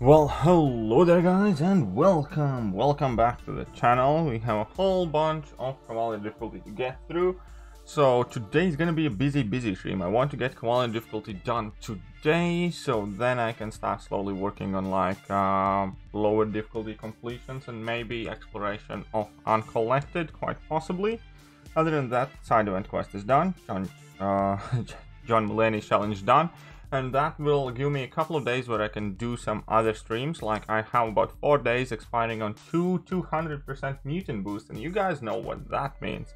Well, hello there guys and welcome back to the channel. We have a whole bunch of Cavalier difficulty to get through. So today's gonna be a busy stream. I want to get Cavalier difficulty done today, so then I can start slowly working on like lower difficulty completions and maybe exploration of Uncollected, quite possibly. Other than that, side event quest is done. John Mulaney's challenge done. And that will give me a couple of days where I can do some other streams. Like I have about 4 days expiring on 200% mutant boost, and you guys know what that means.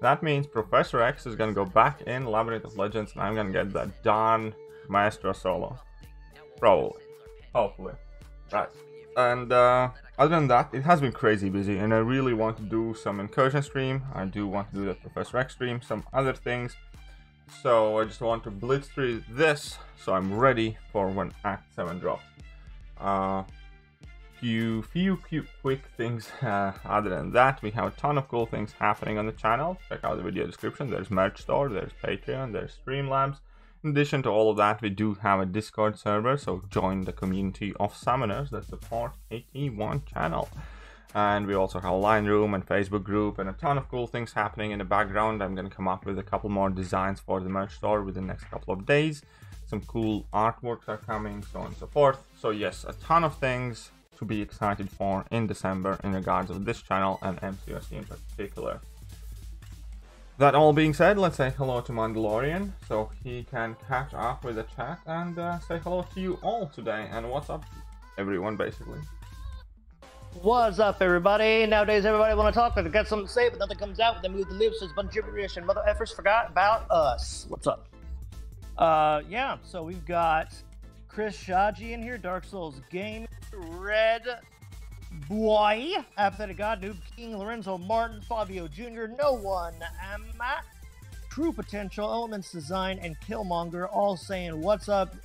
That means Professor X is gonna go back in Labyrinth of Legends, and I'm gonna get that darn Maestro solo. Probably. Hopefully. Right. And other than that, it has been crazy busy, and I really want to do some incursion stream. I do want to do that Professor X stream, some other things. So I just want to blitz through this, so I'm ready for when Act 7 drops. Few quick things. Other than that, we have a ton of cool things happening on the channel. Check out the video description. There's merch store, there's Patreon, there's Streamlabs. In addition to all of that, we do have a Discord server, so join the community of summoners that support KT1 channel. And we also have a line room and Facebook group and a ton of cool things happening in the background. I'm going to come up with a couple more designs for the merch store within the next couple of days. Some cool artworks are coming, so on and so forth. So yes, a ton of things to be excited for in December in regards of this channel and MCOC in particular. That all being said, let's say hello to Mandalorian so he can catch up with the chat and say hello to you all today. And what's up, everyone, basically. What's up, everybody? Nowadays, everybody want to talk, but they got something to say, but nothing comes out. They move the lips, so it's a bunch of gibberish, and mother effers forgot about us. What's up? Yeah, so we've got Chris Shaji in here, Dark Souls Game, Red Boy, Apathetic God, Noob King, Lorenzo Martin, Fabio Jr., No One, Emma, True Potential, Elements Design, and Killmonger, all saying, what's up?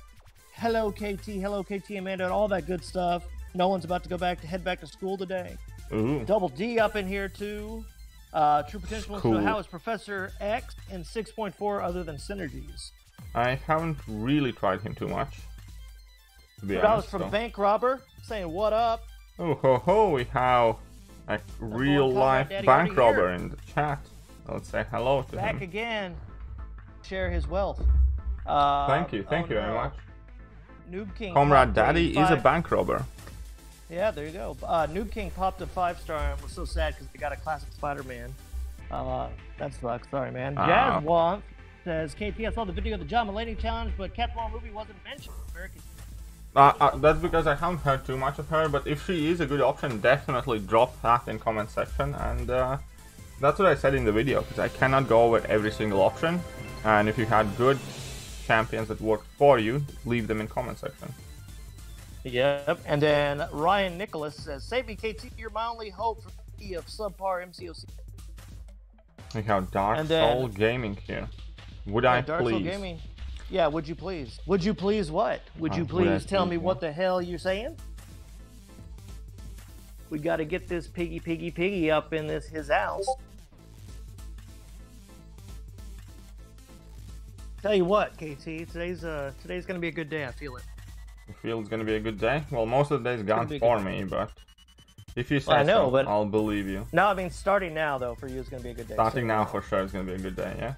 Hello, KT, Amanda, and all that good stuff. No one's about to head back to school today. Ooh. Double D up in here too. True Potential. Cool. So how is Professor X in 6.4 other than synergies? I haven't really tried him too much, to be honest. From Bank Robber saying what up. Oh ho ho, we have a real life bank robber in the chat. Let's say hello to him. Back again. Share his wealth. Thank you very much. Noob King. Comrade Daddy is a bank robber. Yeah, there you go. Noob King popped a 5-star and was so sad because they got a classic Spider-Man. That sucks. Sorry, man. Jazz Womp says, KT, I saw the video of the John Mulaney challenge, but KT1 movie wasn't mentioned. That's because I haven't heard too much of her, but if she is a good option, definitely drop that in comment section. And that's what I said in the video, because I cannot go over every single option. And if you had good champions that worked for you, leave them in comment section. Yep, and then Ryan Nicholas says, save me, KT, you're my only hope for the of subpar MCOC. We have Dark Soul Gaming here. Would I Dark please? Soul Gaming. Yeah, would you please? Would you please what? Would you please tell me what the hell you're saying? We got to get this piggy up in his house. Tell you what, KT, today's gonna be a good day. I feel it. You feel it's gonna be a good day? Well, most of the day's gone for me, but if you say so, but I'll believe you. No, I mean starting now though for you is gonna be a good day. Starting now for sure is gonna be a good day, yeah.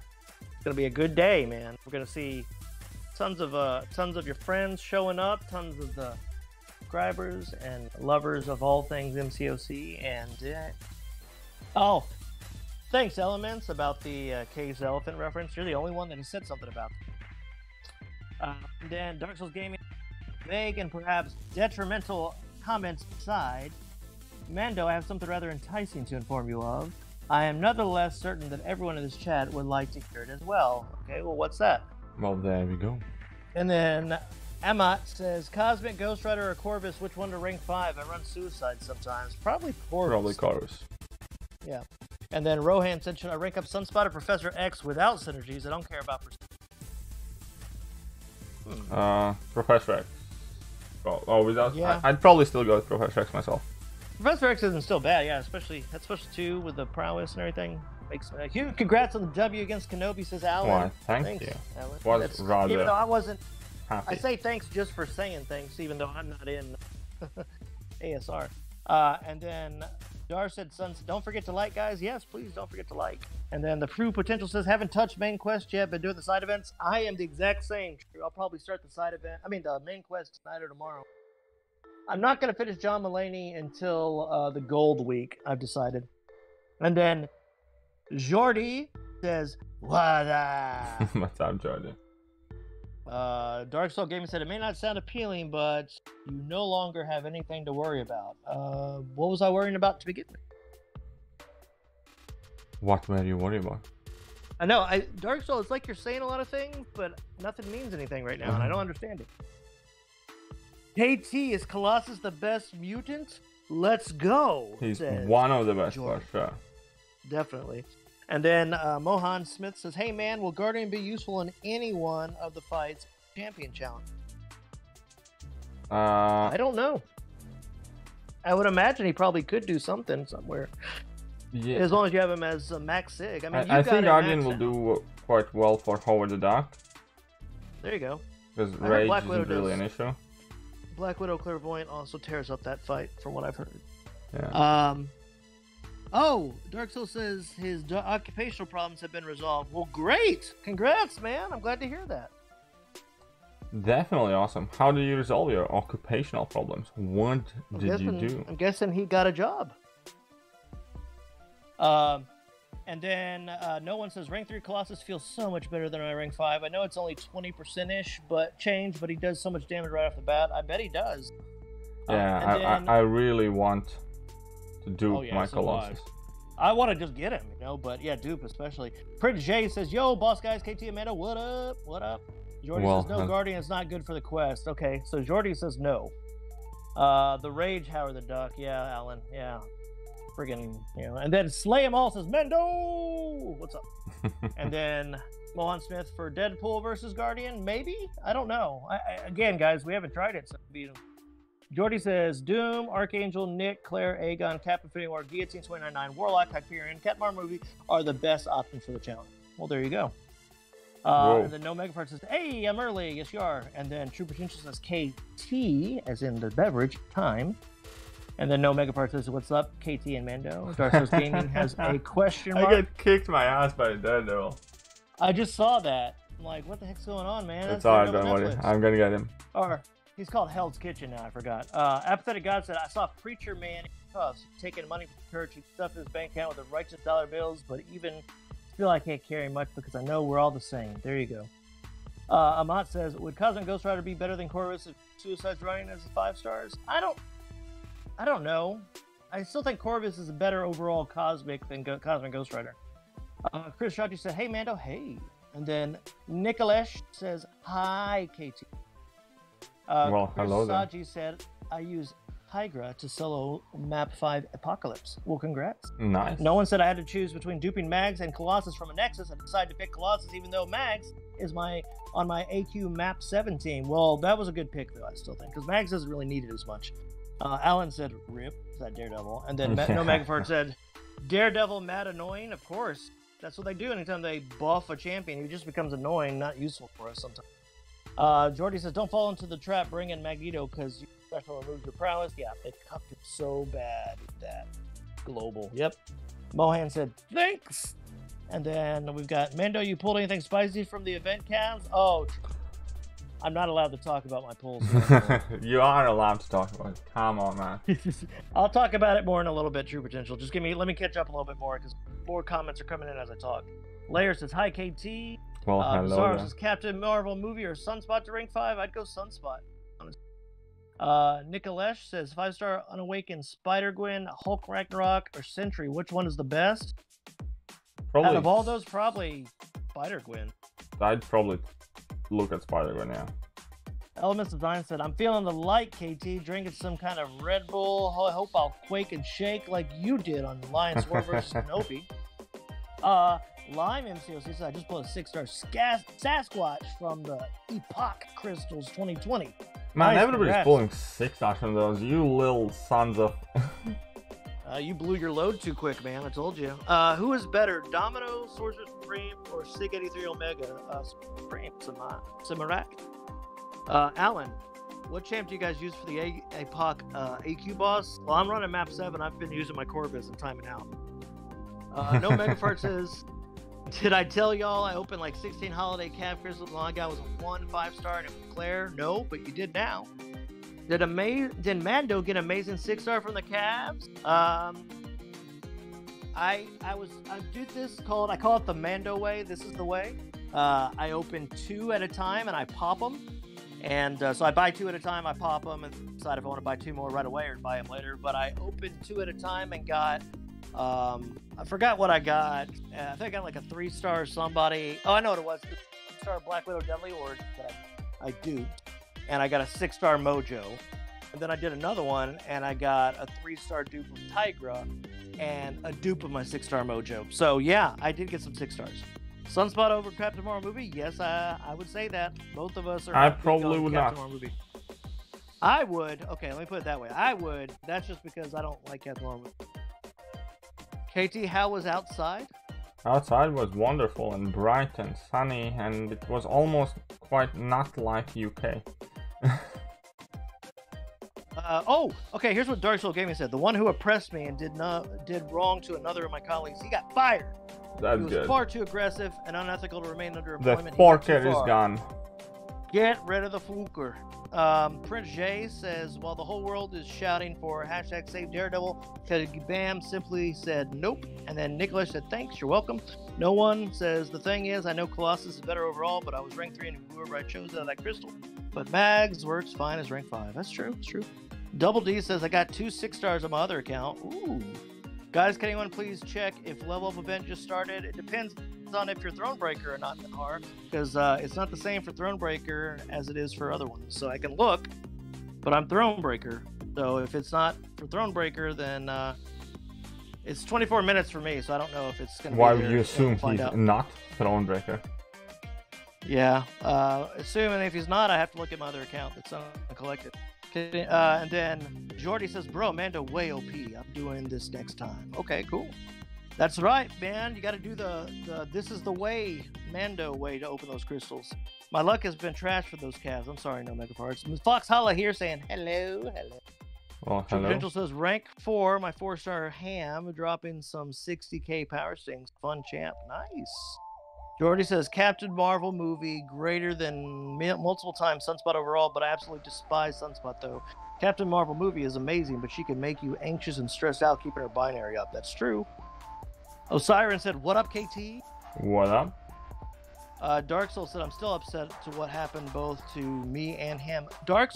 It's gonna be a good day, man. We're gonna see tons of your friends showing up, tons of the subscribers and lovers of all things MCOC, and oh, thanks Elements about the K's Elephant reference. You're the only one that has said something about it. And then Dark Souls Gaming, vague and perhaps detrimental comments aside, Mando, I have something rather enticing to inform you of. I am nonetheless certain that everyone in this chat would like to hear it as well. Okay, well, what's that? Well, there we go. And then Emma says, Cosmic, Ghost Rider, or Corvus, which one to rank 5? I run Suicide sometimes. Probably Corvus. Probably Corvus. Yeah. And then Rohan said, should I rank up Sunspot or Professor X without synergies? I don't care about Professor X. Without? Yeah. I'd probably still go with Professor X myself. Professor X isn't still bad, yeah, especially that special 2 with the prowess and everything. Makes me huge congrats on the W against Kenobi, says Alan. Why, thanks you. Alan. Was rather even though I wasn't happy. I say thanks just for saying thanks, even though I'm not in ASR. And then Dar said, "Sons, don't forget to like, guys." Yes, please don't forget to like. And then the True Potential says, "Haven't touched main quest yet, but doing the side events." I am the exact same. I'll probably start the side event. I mean, the main quest tonight or tomorrow. I'm not gonna finish John Mulaney until the Gold Week. I've decided. And then Jordy says, "What up?" What's up, Jordy? Dark Soul Gaming said, "It may not sound appealing, but you no longer have anything to worry about." What was I worrying about to begin with? What were you worried about? I know, Dark Soul, it's like you're saying a lot of things, but nothing means anything right now, and I don't understand it. KT, is Colossus the best mutant? Let's go. He's one of the best Jordan. for sure. Definitely. And then Mohan Smith says, "Hey man, will Guardian be useful in any one of the fights champion challenge?" I don't know. I would imagine he probably could do something somewhere. Yeah. As long as you have him as Max Sig. I mean, I think Guardian will do quite well for Howard the Duck. There you go. Because Rage isn't really an issue. Black Widow Clairvoyant also tears up that fight, from what I've heard. Yeah. Oh, Dark Soul says his occupational problems have been resolved. Well, great! Congrats, man! I'm glad to hear that. Definitely awesome. How do you resolve your occupational problems? What did you do? I'm guessing he got a job. And then no one says rank 3 Colossus feels so much better than my rank 5. I know it's only 20%ish, but he does so much damage right off the bat. I bet he does. Yeah, I really want to dupe my Colossus. I want to just get him, but yeah, dupe especially. Prince J says, "Yo, boss guys, KT Amanda, what up? What up?" Jordy says, "No, Guardian is not good for the quest." Okay, so Jordy says no. The Rage Howard the Duck, yeah, Alan, yeah. Friggin', and then Slay 'em all says, "Mendo, what's up?" And then Mohan Smith for Deadpool versus Guardian, maybe? I don't know. Again, guys, we haven't tried it, so Jordy says, "Doom, Archangel, Nick, Claire, Aegon, Captain Fitting War, Guillotine 299, Warlock, Hyperion, Catmar movie are the best options for the challenge." Well, there you go. And then No Megapart says, "Hey, I'm early." Yes, you are. And then True Potential says, "KT," as in the beverage, time. And then No Megapart says, "What's up, KT and Mando?" Dark Souls Gaming has a question mark. I got kicked my ass by a Daredevil. I just saw that. I'm like, what the heck's going on, man? It's alright, don't worry. I'm gonna get him. Or, he's called Hell's Kitchen now, I forgot. Apathetic God said, "I saw Preacher Man in cuffs taking money from the church. He stuffed his bank account with the righteous dollar bills, but even still I can't carry much because I know we're all the same." There you go. Amat says, "Would Cosmic Ghost Rider be better than Corvus if Suicide's running as 5 stars?" I don't know. I still think Corvus is a better overall Cosmic than Cosmic Ghost Rider. Chris Shotty said, "Hey, Mando, hey." And then Nicolesh says, "Hi, KT." Well, hello there. Saji said, "I use Hydra to solo map 5 Apocalypse." Well, congrats. Nice. No one said I had to choose between duping Mags and Colossus from a Nexus. I decided to pick Colossus even though Mags is on my AQ map 7 team. Well, that was a good pick, though, I still think, because Mags doesn't really need it as much. Alan said, "Rip," is that Daredevil? And then No Megafart said, "Daredevil mad annoying?" Of course. That's what they do anytime they buff a champion. He just becomes annoying, not useful for us sometimes. Jordy says, "Don't fall into the trap, bring in Magneto, because you special removes your prowess." Yeah, they cuffed it so bad with that. Global. Yep. Mohan said, "Thanks." And then we've got, "Mando, you pulled anything spicy from the event cams?" Oh, I'm not allowed to talk about my pulls. You are allowed to talk about it. Come on, man. I'll talk about it more in a little bit, True Potential. Just let me catch up a little bit more, because more comments are coming in as I talk. Layer says, "Hi, KT." Well, hello. Bizarro says, "Captain Marvel movie or Sunspot to rank 5? I'd go Sunspot. Nicolesh says, 5-star Unawakened Spider-Gwen, Hulk Ragnarok, or Sentry. Which one is the best?" Probably. Out of all those, probably Spider-Gwen. I'd probably look at Spider-Gwen, yeah. Elements of Design said, "I'm feeling the light, KT, drinking some kind of Red Bull. I hope I'll quake and shake like you did on Lions War versus Kenobi." Lime MCOC said, "I just pulled a 6-star Sasquatch from the Epoch Crystals 2020. Man, Nice, everybody's congrats. pulling 6-stars from those, you little sons of... You blew your load too quick, man. I told you. Who is better, Domino, Sorcerer Supreme, or Sig 83 Omega? Supreme, Samarak. Alan, What champ do you guys use for the APOC AQ boss? Well, I'm running map 7. I've been using my Corvus and timing out. No Megafart says, did I tell y'all I opened like 16 holiday calf crystals and all I got was a 1 5-star and it was Claire? No, but you did now. Did Mando get amazing 6-star from the calves? I did this I call it the Mando way. This is the way. I open 2 at a time and I pop them. And so I buy 2 at a time, I pop them, and decide if I want to buy 2 more right away or buy them later. But I opened 2 at a time and got, I forgot what I got. I think I got like a 3-star somebody. Oh, I know what it was. 3-star Black Widow Deadly Orb that I duped. And I got a 6-star Mojo. And then I did another one, and I got a 3-star dupe of Tigra and a dupe of my 6-star Mojo. So yeah, I did get some 6 stars. Sunspot over Captain Marvel movie? Yes, I would say that. Both of us are. I probably would not. Movie. I would. Okay, let me put it that way. I would. That's just because I don't like Captain Marvel. KT, how was outside? Outside was wonderful and bright and sunny, and it was almost quite not like UK. Oh, okay. Here's what Dark Soul Gaming said: the one who oppressed me and did wrong to another of my colleagues, he got fired. That's he was good. far too aggressive and unethical to remain under employment. The forker is gone. Get rid of the fluker. Prince J says, while the whole world is shouting for hashtag save Daredevil, Bam simply said nope. And then Nicholas said, thanks, you're welcome. No one says, the thing is, I know Colossus is better overall, but I was rank 3 and whoever I chose out of that crystal. But Mags works fine as rank 5. That's true, it's true. Double D says, I got 2 6-stars on my other account. Ooh. Guys, can anyone please check if level up event just started? It depends on if you're Thronebreaker or not, Nahar, because it's not the same for Thronebreaker as it is for other ones. So I can look, but I'm Thronebreaker. So if it's not for Thronebreaker, then it's 24 minutes for me. So I don't know if it's going to be. Why would you assume he's not Thronebreaker? Yeah, assuming if he's not, I have to look at my other account that's uncollected. And then Jordy says, bro, Mando way OP. I'm doing this next time. Okay, cool. That's right, man. You got to do the this is the way, Mando way to open those crystals. My luck has been trash for those calves. I'm sorry, no Megaparts. Fox Holla here saying hello. Oh, hello. Gentle says, rank 4, my 4-star ham, dropping some 60k power stings. Fun champ. Nice. Jordy says, Captain Marvel movie greater than multiple times Sunspot overall, but I absolutely despise Sunspot though. Captain Marvel movie is amazing, but she can make you anxious and stressed out keeping her binary up. That's true. Osiris said, what up, KT? What up? Dark Soul said, I'm still upset to what happened both to me and him. Dark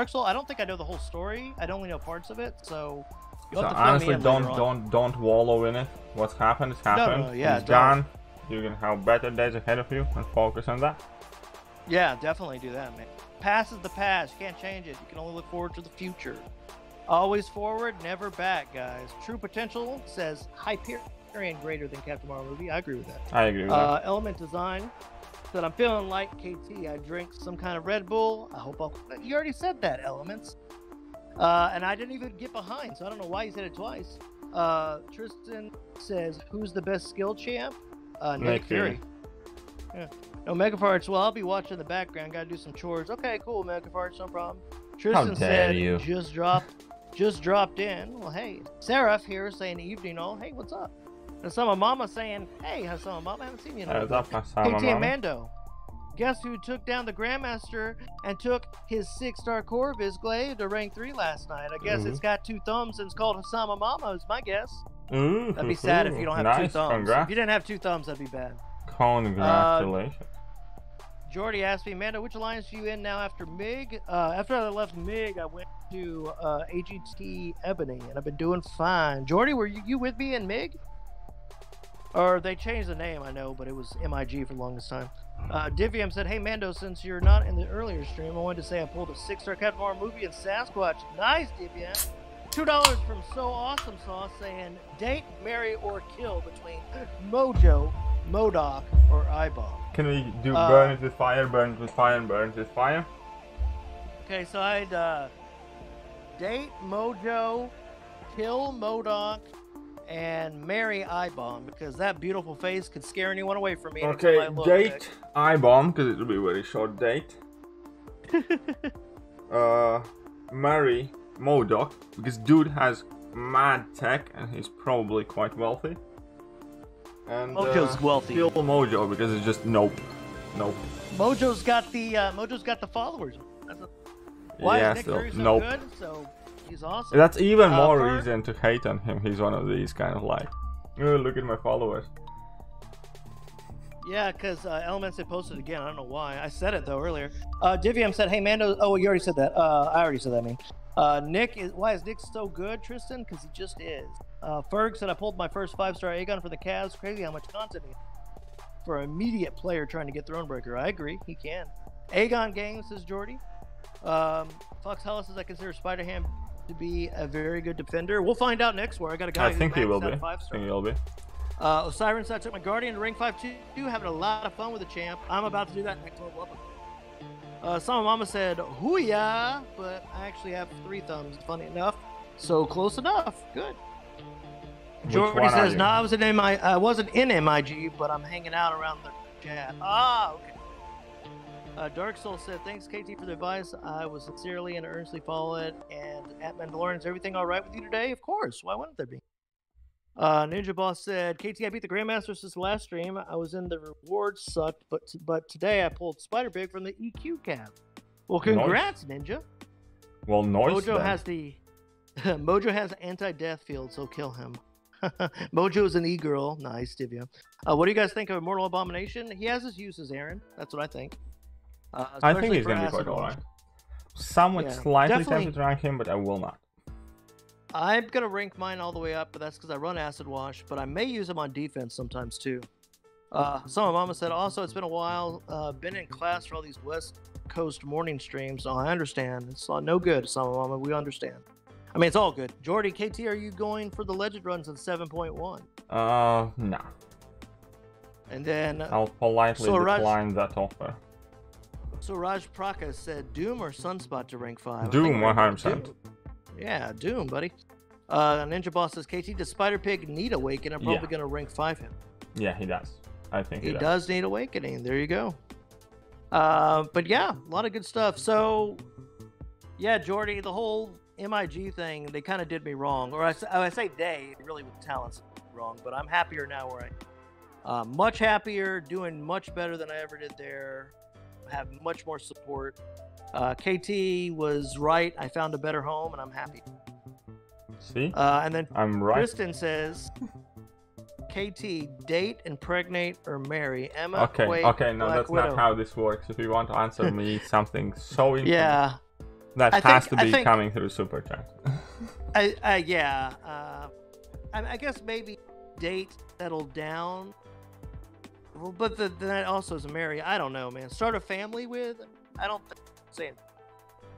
Soul, I don't think I know the whole story. I only know parts of it, so you'll have to honestly, don't wallow in it. What's happened is happened. No, yeah, he's gone. You can have better days ahead of you and focus on that. Yeah, definitely do that, man. Past is the past. You can't change it. You can only look forward to the future. Always forward, never back, guys. True Potential says Hyperion greater than Captain Marvel movie. I agree with that. I agree with that. Element Design said, I'm feeling like KT. I drink some kind of Red Bull. I hope you already said that, Elements. And I didn't even get behind, so I don't know why you said it twice. Tristan says, who's the best skill champ? Nick Fury. Yeah. No Megaparts. Well, I'll be watching the background. Gotta do some chores. Okay, cool, Megaparts, no problem. Tristan said, you. just dropped in. Well, hey, Seraph here saying evening all. Hey, what's up? And Sama Mama saying, hey, Sama Mama, I haven't seen you in a while. KT and Mando. Guess who took down the Grandmaster and took his 6-star Corvus Glaive to rank 3 last night? I guess it's got 2 thumbs and it's called Hasama Mama, is my guess. That'd be sad if you don't have 2 thumbs. Congrats. If you didn't have 2 thumbs, that'd be bad. Congratulations. Jordy asked me, Amanda, which alliance are you in now after MiG? After I left MiG, I went to AGT Ebony, and I've been doing fine. Jordy, were you with me in MiG? Or they changed the name, I know, but it was MIG for the longest time. Divium said, hey, Mando, since you're not in the earlier stream, I wanted to say I pulled a 6-star Captain Marvel movie in Sasquatch. Nice, Divium. $2 from So Awesome Sauce saying, date, marry, or kill between Mojo, MODOK, or iBomb. Can we do burn it with fire, burn it with fire, and burn it with fire? Okay, so I'd date Mojo, kill MODOK, and marry iBomb, because that beautiful face could scare anyone away from me. Okay, date iBomb, because it'll be a very short date. marry Modok because dude has mad tech and he's probably quite wealthy. And Mojo's wealthy. Kill Mojo because it's just nope. Mojo's got the followers. Why is Nick Fury so good? So he's awesome. That's even more reason to hate on him. He's one of these kind of like, oh, look at my followers. Yeah, because Elements had posted again. I don't know why. I said it though earlier. Divium said, "Hey Mando." Oh, you already said that. I already said that. I mean, why is Nick so good, Tristan? Because he just is. Ferg said, "I pulled my first 5-star Aegon for the Cavs. Crazy how much content he has for an immediate player trying to get Thronebreaker." I agree. He can. Aegon gang, says Jordy. Fox Hellas says, "I consider Spider-Ham to be a very good defender." We'll find out next. Where I got a guy. I think he will be. I think he'll be. Osiris said, "I took my Guardian to rank 5-2, having a lot of fun with the champ. I'm about to do that next level up." Some Mama said, "Hooyah," but I actually have 3 thumbs. Funny enough, so close enough. Good. Jordy says, "No, I wasn't in MIG, but I'm hanging out around the chat." Ah, okay. Dark Soul said, "Thanks, KT, for the advice. I was sincerely and earnestly follow it. And at Mandalorian, is everything all right with you today?" Of course. Why wouldn't there be? Ninja Boss said, "KT, I beat the Grandmaster since the last stream. I was in the rewards sucked, but today I pulled Spider Pig from the EQ cab." Well, congrats, nice. Ninja. Well, nice. Mojo then has the Mojo has anti-death field, so kill him. Mojo is an e-girl. Nice, Divya. What do you guys think of Immortal Abomination? He has his uses, Aaron. That's what I think. I think he's gonna be quite alright. Somewhat slightly tempted to rank him, but I will not. I'm gonna rank mine all the way up, but that's because I run Acid Wash. But I may use him on defense sometimes too. Some Mama said, "Also, it's been a while. Been in class for all these West Coast morning streams." Oh, I understand. It's no good, Some Mama. We understand. I mean, it's all good. Jordy, KT, are you going for the legend runs in 7.1? No. And then I'll politely decline that offer. So Raj Prakash said, "Doom or Sunspot to rank 5?" Doom, 100%. Yeah, Doom, buddy. Ninja Boss says, "KT, does Spider Pig need Awaken? I'm probably going to rank 5 him." Yeah, he does. I think he does need Awakening. There you go. But yeah, a lot of good stuff. So, yeah, Jordy, the whole MIG thing, they kind of did me wrong. Or I say they, really with talents wrong. But I'm happier now where much happier, doing much better than I ever did there. Have much more support. KT was right. I found a better home, and I'm happy. See? And then I'm right. Kristen says, "KT, date, impregnate, or marry Emma." Okay, no, that's not how this works. If you want to answer me something so important, that has to be coming through Super Chat. I guess maybe date, settle down. Well, but that also is a marry. I don't know, man. Start a family with? I don't think I'm saying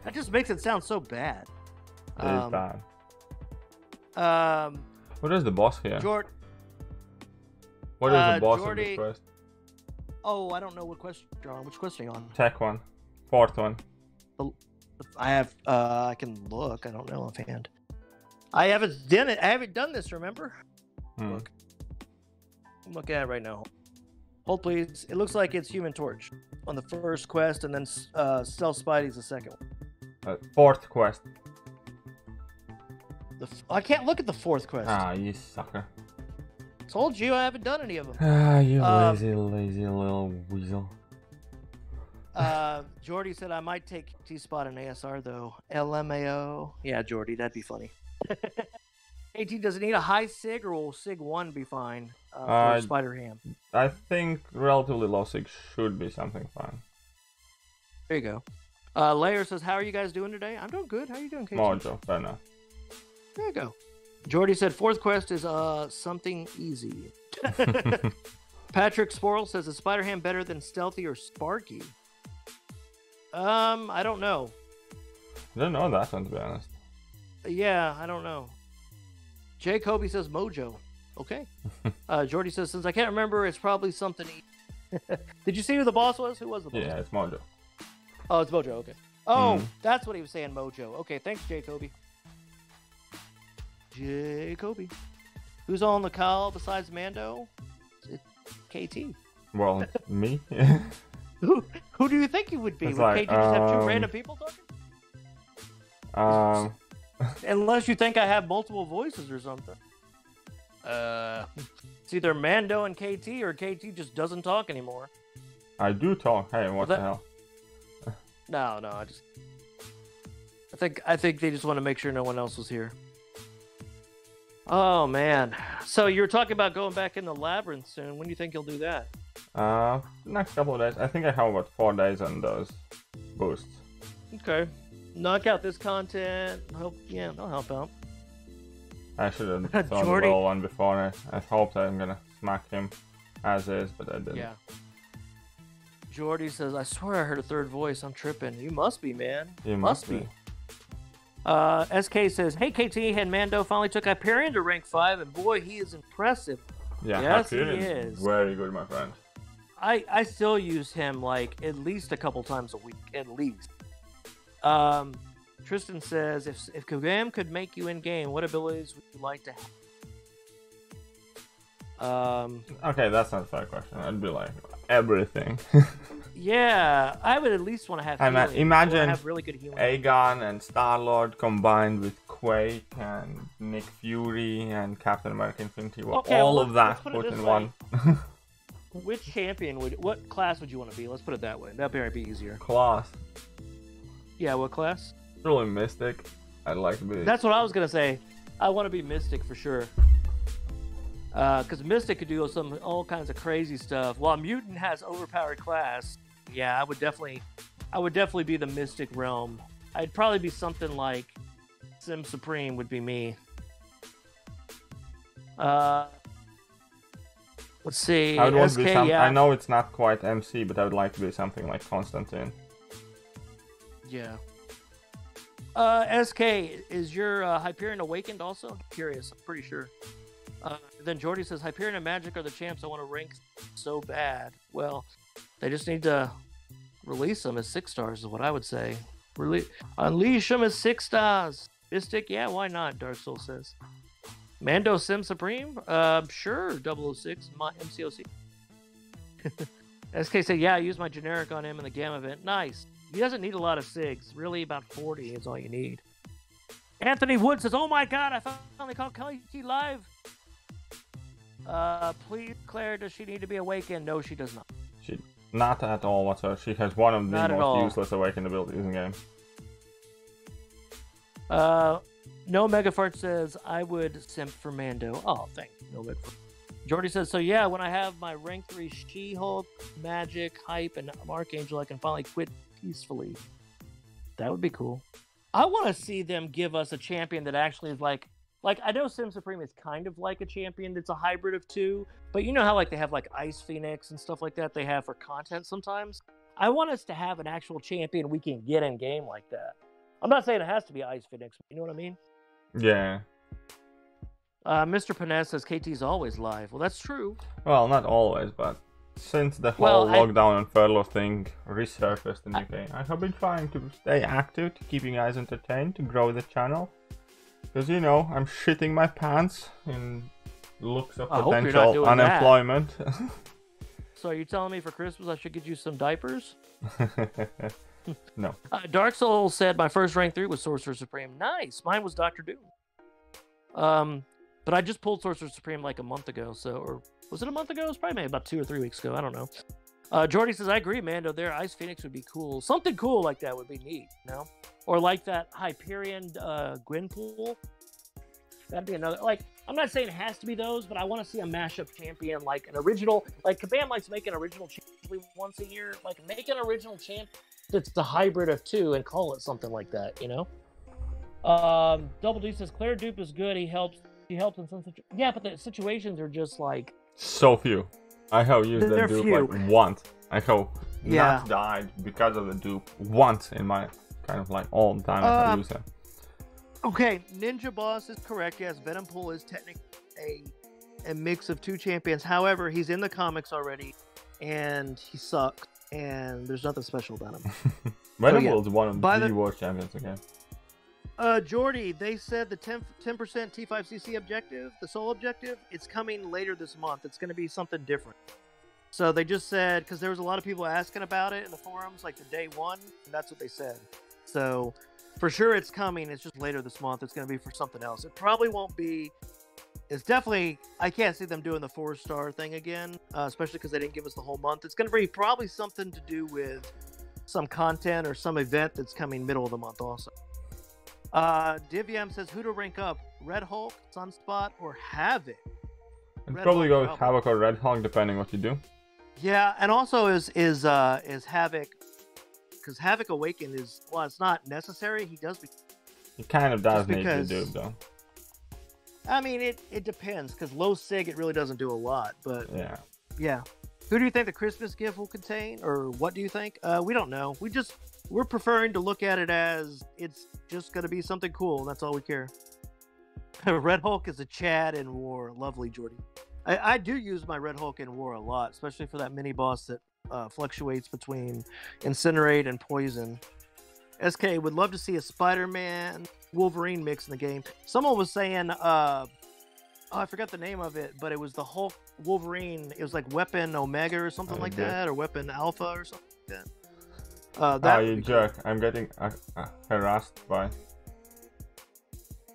that just makes it sound so bad. It is bad. What is the boss here? What is the boss of this quest? Oh, I don't know what quest you're on. Which quest are you on? Tech one. 4th one. I have. I can look. I don't know offhand. I haven't done it. I haven't done this. Remember? Look. I'm looking at it right now. Hold please. It looks like it's Human Torch on the first quest, and then Stealth Spidey's the second one. 4th quest. I can't look at the 4th quest. Ah, you sucker. Told you I haven't done any of them. Ah, you lazy little weasel. Jordy said I might take T-Spot and ASR though. LMAO. Yeah, Jordy, that'd be funny. AT, does it need a high SIG or will SIG 1 be fine for Spider-Ham? I think relatively low SIG should be something fine. There you go. Layer says, "How are you guys doing today?" I'm doing good. How are you doing, KT? Mojo, fair enough. There you go. Jordy said 4th quest is something easy. Patrick Sporl says, "Is Spider-Ham better than Stealthy or Sparky?" I don't know. I don't know that one, to be honest. Yeah, I don't know. Jay Kobe says Mojo. Okay. Jordy says, "Since I can't remember, it's probably something easy." Did you see who the boss was? Who was the boss? Yeah, it's Mojo. Oh, it's Mojo. Okay. Oh, that's what he was saying, Mojo. Okay, thanks, Jay Kobe. Jacoby. Who's on the call besides Mando? It's KT. Well, me? Who do you think he would be? Would KT just have 2 random people talking? Unless you think I have multiple voices or something. It's either Mando and KT, or KT just doesn't talk anymore. I do talk. Hey, what the hell? No, I think they just want to make sure no one else was here. Oh man. So you were talking about going back in the labyrinth soon. When do you think you'll do that? Next couple of days. I think I have about 4 days on those boosts. Okay. Knock out this content. That'll help out. I should have thought the roll one before. I hoped I'm gonna smack him as is, but I didn't. Yeah. Jordy says, I swear I heard a third voice. I'm tripping. You must be, man. You must be. SK says, hey KT, and Mando finally took Hyperion to rank 5, and boy, he is impressive. Yeah, yes, Hyperion he is. Very good, my friend. I still use him like at least a couple times a week, at least. Tristan says, if Kagam could make you in game, what abilities would you like to have? Okay, that's not a fair question. I'd be like everything. Yeah, I would at least want to have. Imagine have really good healing. Aegon and Star-Lord combined with Quake and Nick Fury and Captain America Infinity War. Okay, all of that put in one. Which champion what class would you want to be? Let's put it that way. That might be easier. Class. Yeah, what class? Really Mystic. I'd like to be. That's what I was gonna say. I want to be Mystic for sure. Because Mystic could do all kinds of crazy stuff. While Mutant has overpowered class, yeah, I would definitely be the Mystic realm. I'd probably be something like Sim Supreme would be me. Let's see. I would want to be yeah. I know it's not quite MC, but I would like to be something like Constantine. Yeah. SK, is your Hyperion awakened also? I'm curious. I'm pretty sure. Then Jordy says, Hyperion and Magic are the champs I want to rank so bad. Well, they just need to release them as 6 stars is what I would say. Unleash them as 6 stars. Mystic, yeah, why not, Dark Soul says. Mando Sim Supreme? Sure, 006, MCOC. SK said, yeah, I used my generic on him in the Gamma event. Nice. He doesn't need a lot of SIGs. Really, about 40 is all you need. Anthony Wood says, oh my god, I finally called Kelly T live. Please, Claire, does she need to be awakened? No, she does not. She not at all whatsoever. She has one of the most useless awakened abilities in the game. No Megafart says, I would simp for Mando. Oh, thanks, No Megafart. Jordy says, so yeah, when I have my rank 3 She-Hulk, Magic, Hype, and Archangel, I can finally quit peacefully. That would be cool. I want to see them give us a champion that actually is like I know Sim Supreme is kind of like a champion that's a hybrid of 2, but you know how like they have like Ice Phoenix and stuff like that they have for content sometimes? I want us to have an actual champion we can get in game like that. I'm not saying it has to be Ice Phoenix, you know what I mean? Yeah. Mr. Paness says KT's always live. Well, that's true. Well, not always, but since the whole lockdown and furlough thing resurfaced in the UK, I have been trying to stay active to keep you guys entertained, to grow the channel. Because, you know, I'm shitting my pants in looks of potential unemployment. So are you telling me for Christmas I should get you some diapers? No. Dark Soul said my first rank 3 was Sorcerer Supreme. Nice. Mine was Dr. Doom. But I just pulled Sorcerer Supreme like a month ago, or was it a month ago? It was probably maybe about 2 or 3 weeks ago. I don't know. Jordy says, I agree, Mando. There, Ice Phoenix would be cool. Something cool like that would be neat, you know? Or like that Hyperion Gwenpool. That'd be another. Like, I'm not saying it has to be those, but I want to see a mashup champion, like an original. Like, Kabam likes making original champion once a year. Like, make an original champ that's the hybrid of 2 and call it something like that, you know? Double D says, Claire Dupe is good. He helps in some situations. Yeah, but the situations are just like... So few. I have used that dupe like once. I have not died because of the dupe once in my kind of like all the time I use it. Okay, Ninja Boss is correct. Yes, Venom Pool is technically a mix of 2 champions. However, he's in the comics already, and he sucks, and there's nothing special about him. Venom Pool is one of the worst champions again. Jordy, they said the 10% T5CC objective, the sole objective, it's coming later this month. It's going to be something different. So they just said, because there was a lot of people asking about it in the forums, like the day 1, and that's what they said. So For sure it's coming. It's just later this month. It's going to be for something else. It probably won't be. It's definitely. I can't see them doing the 4-star thing again, especially because they didn't give us the whole month. It's going to be probably something to do with some content or some event that's coming middle of the month also. Divyam says, who to rank up? Red Hulk, Sunspot, or Havoc? I'd probably go with Havoc or Red Hulk, depending what you do. Yeah, and also is Havoc, because Havoc Awakened is, well, it's not necessary. He does. He kind of does need to do, though. I mean, it depends, because low sig, it really doesn't do a lot, but yeah. Who do you think the Christmas gift will contain, or what do you think? We don't know. We're preferring to look at it as it's just going to be something cool, and that's all we care. Red Hulk is a Chad in War. Lovely, Jordy. I do use my Red Hulk in War a lot, especially for that mini boss that fluctuates between Incinerate and Poison. SK would love to see a Spider-Man Wolverine mix in the game. Someone was saying, I forgot the name of it, but it was the Hulk Wolverine. It was like Weapon Omega or something like that, or Weapon Alpha or something like that. Oh, you jerk. I'm getting harassed by...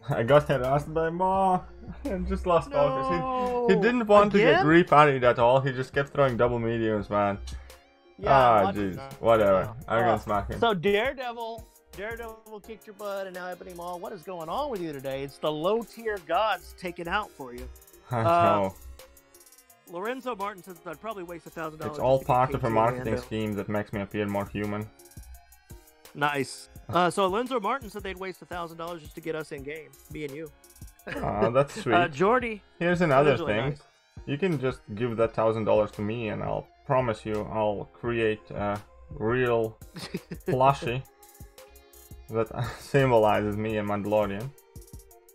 I got harassed by Ma and just lost focus. He didn't want to get reparried at all. He just kept throwing double mediums, man. Yeah, jeez. Whatever. I'm gonna smack him. So Daredevil kicked your butt, and now Ebony Maw. What is going on with you today? It's the low tier gods taking out for you. I know. Lorenzo Martin says I'd probably waste $1,000. It's all part of a marketing scheme that makes me appear more human. Nice. So Lorenzo Martin said they'd waste $1,000 just to get us in game, me and you. Oh, that's sweet. Jordy. Here's another thing. Really nice. You can just give that $1,000 to me, and I'll promise you I'll create a real plushie that symbolizes me and Mandalorian,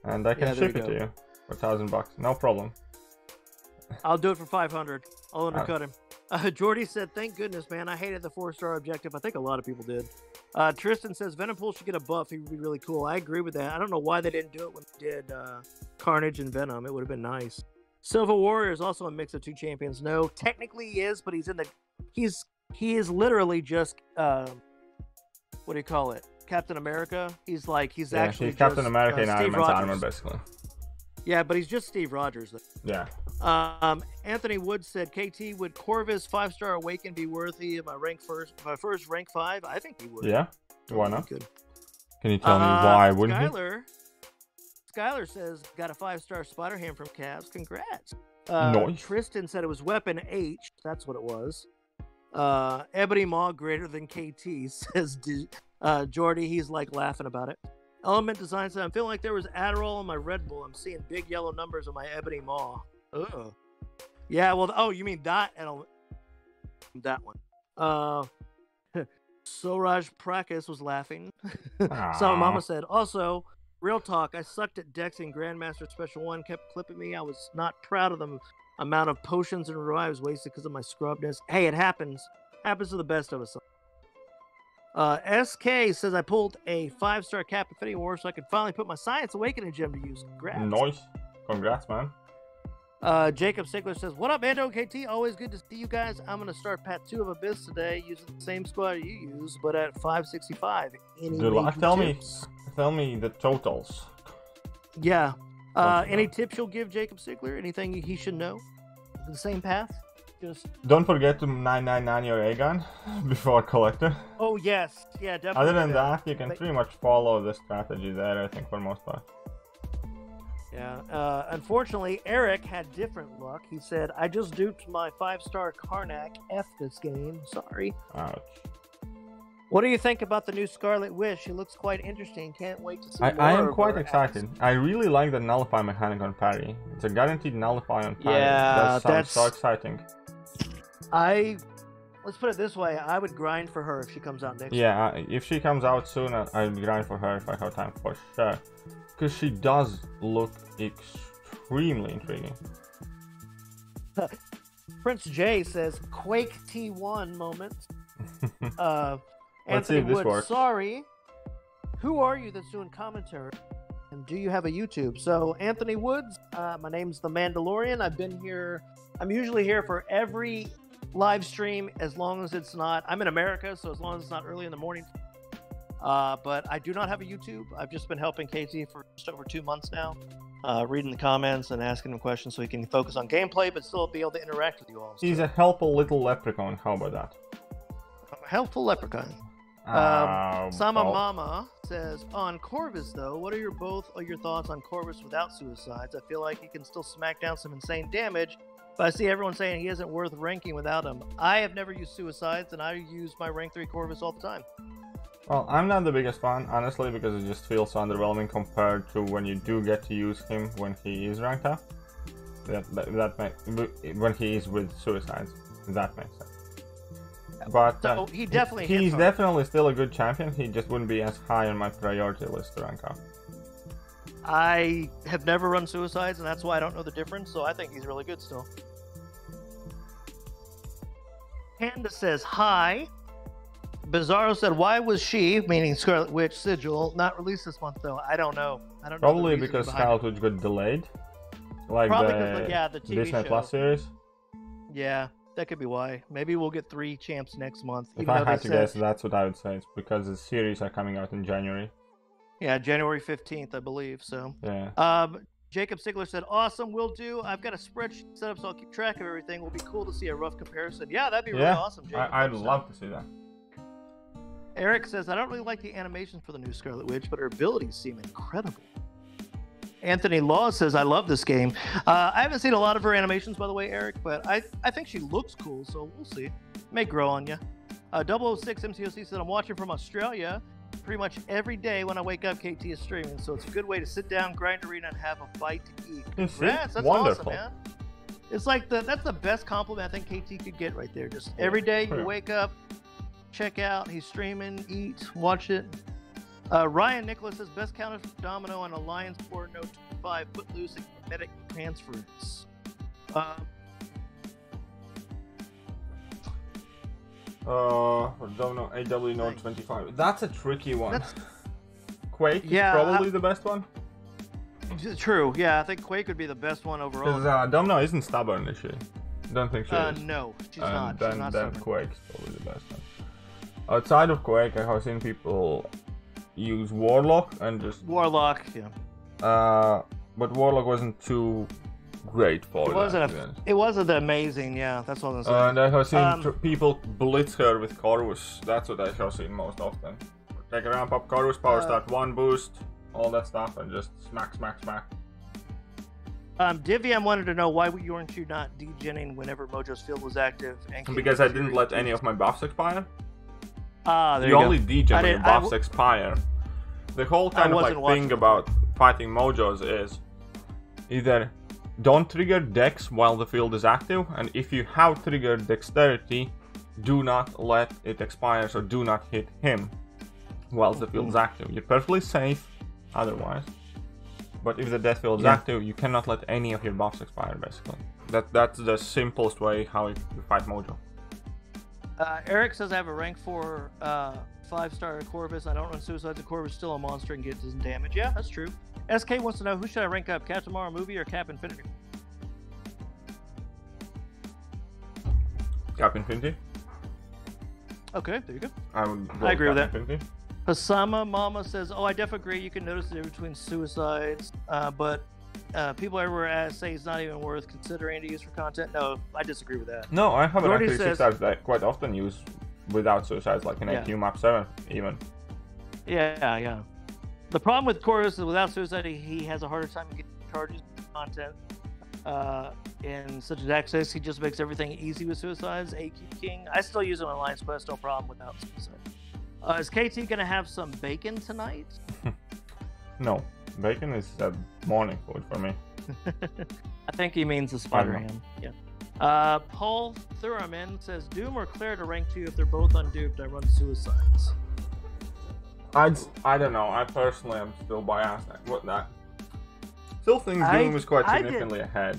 and I can ship it to you for $1,000. No problem. I'll do it for 500. I'll undercut him. Jordy said, thank goodness, man. I hated the 4-star objective. I think a lot of people did. Tristan says, Venompool should get a buff. He would be really cool. I agree with that. I don't know why they didn't do it when they did Carnage and Venom. It would have been nice. Silver Warrior is also a mix of 2 champions. No, technically he is, but he's in the... He is literally just... what do you call it? Captain America. He's actually he's Captain just, America in Iron Man's Rogers. armor, basically. Yeah, but he's just Steve Rogers. Yeah. Anthony Wood said, KT, would Corvus 5-star Awaken be worthy of my first rank 5? I think he would. Yeah, why not? Good. Can you tell me why wouldn't Skylar says, got a 5-star Spider Ham from Cavs. Congrats. Nice. Tristan said it was Weapon H. That's what it was. Ebony Maw greater than KT, says Jordy. He's like laughing about it. Element Design said, I'm feeling like there was Adderall in my Red Bull. I'm seeing big yellow numbers on my Ebony Maw. Ugh. Yeah, well, you mean that element. That one. Soraj Prakis was laughing. So Mama said, also, real talk, I sucked at Dexing Grandmaster Special 1, kept clipping me. I was not proud of the amount of potions and revives wasted because of my scrubness. Hey, it happens. Happens to the best of us. SK says I pulled a 5-star Cap Infinity War so I could finally put my Science Awakening gem to use. Congrats. Nice. Congrats, man. Jacob Sigler says, what up, Mando KT? Always good to see you guys. I'm going to start Pat 2 of Abyss today using the same squad you use, but at 565. Good luck. Tell me the totals. Yeah. Any tips you'll give Jacob Sigler? Anything he should know? The same path? Just don't forget to 999 your A-gun before collector. Oh, yes. Yeah, definitely. Other than that, you can pretty much follow the strategy there, I think, for most part. Yeah. Unfortunately, Eric had different luck. He said, I just duped my 5-star Karnak. F this game. Sorry. Ouch. What do you think about the new Scarlet Witch? She looks quite interesting. Can't wait to see more. I am quite excited. I really like the nullify mechanic on parry. It's a guaranteed nullify on parry. Yeah, that's so exciting. Let's put it this way, I would grind for her if she comes out next year. If she comes out soon, I'd grind for her if I have time, for sure. Because she does look extremely intriguing. Prince J says, Quake T1 moment. Let's see if this works. Sorry. Who are you that's doing commentary? And do you have a YouTube? So, Anthony Woods, my name's the Mandalorian. I've been here, I'm usually here for every live stream as long as it's not, I'm in America, so as long as it's not early in the morning. But I do not have a YouTube. I've just been helping KT for just over 2 months now, reading the comments and asking him questions so he can focus on gameplay, but still be able to interact with you all. He's a helpful little leprechaun. How about that? Helpful leprechaun. Sama Mama says, on Corvus though, what are your thoughts on Corvus without suicides? I feel like he can still smack down some insane damage, but I see everyone saying he isn't worth ranking without him. I have never used suicides, and I use my rank 3 Corvus all the time. Well, I'm not the biggest fan, honestly, because it just feels underwhelming compared to when you do get to use him when he is ranked up. When he is with suicides, that makes sense. But so he's definitely still a good champion. He just wouldn't be as high on my priority list to rank up. I have never run suicides, and that's why I don't know the difference. So I think he's really good still. Panda says hi. Bizarro said, "Why was she, meaning Scarlet Witch Sigil, not released this month though?" I don't know. Probably because Scarlet Witch got delayed, like the TV Disney show. Plus series. Yeah. That could be why. Maybe we'll get 3 champs next month. If I had to guess, that's what I would say. It's because the series are coming out in January. Yeah, January 15th, I believe. So. Yeah. Jacob Stigler said, "Awesome, will do. I've got a spreadsheet set up so I'll keep track of everything. Will be cool to see a rough comparison." Yeah, that'd be really awesome, Jacob. I'd love to see that. Eric says, "I don't really like the animations for the new Scarlet Witch, but her abilities seem incredible." Anthony Law says, "I love this game." I haven't seen a lot of her animations, by the way, Eric, but I think she looks cool, so we'll see. May grow on you. 006 MCOC said, "I'm watching from Australia. Pretty much every day when I wake up, KT is streaming, so it's a good way to sit down, grind arena, and have a bite to eat." Congrats, that's wonderful. Awesome, man. It's like that's the best compliment I think KT could get right there. Just every day you wake up, check out, he's streaming, eat, watch it. Ryan Nicholas says, "Best counter for Domino on Alliance 4 No 25 Footloose and Kinetic Transfers." Domino AW Note 25. That's a tricky one. Quake is probably the best one. True. Yeah, I think Quake would be the best one overall. Because Domino isn't stubborn, is she? Don't think she is. No, she's not. Then Quake's probably the best one. Outside of Quake, I have seen people use Warlock and just... Warlock, yeah. But Warlock wasn't too great for it wasn't amazing, yeah, that's what I'm saying. And I have seen people blitz her with Corvus. That's what I have seen most often. Take a ramp up Corvus, power start 1 boost, all that stuff, and just smack, smack, smack. Diviam wanted to know why weren't you not degenning whenever Mojo's Field was active? And because I didn't let any of my buffs expire. There you only degen when your buffs expire. The whole kind of like thing about fighting Mojos is either don't trigger Dex while the field is active, and if you have triggered Dexterity, do not let it expire, so do not hit him while the field is active. You're perfectly safe otherwise, but if the death field is active, you cannot let any of your buffs expire, basically. That's the simplest way how you fight Mojo. Eric says, "I have a rank 4 5-star Corvus. I don't run suicides. The Corvus still a monster and gets some damage." Yeah, that's true. SK wants to know, who should I rank up, Captain Marvel movie or Cap Infinity? Cap Infinity. Okay, there you go. I agree with that. Infinity. Osama Mama says, "Oh, I definitely agree. You can notice the difference between suicides, but people everywhere say it's not even worth considering to use for content." No, I disagree with that. No, I have actually suicides that I quite often use without suicides, like in AQ map 7 even. Yeah. The problem with Corvus is without suicide, he has a harder time getting charges content. In such as access, he just makes everything easy with suicides. AQ King, I still use him on Alliance Quest, no problem without suicide. Is KT gonna have some bacon tonight? No, bacon is morning food for me. I think he means the spider ham. Yeah. Paul Thurman says, "Doom or Claire to rank 2 if they're both unduped? I run suicides." I don't know. I personally am still biased. Still think Doom is quite significantly ahead.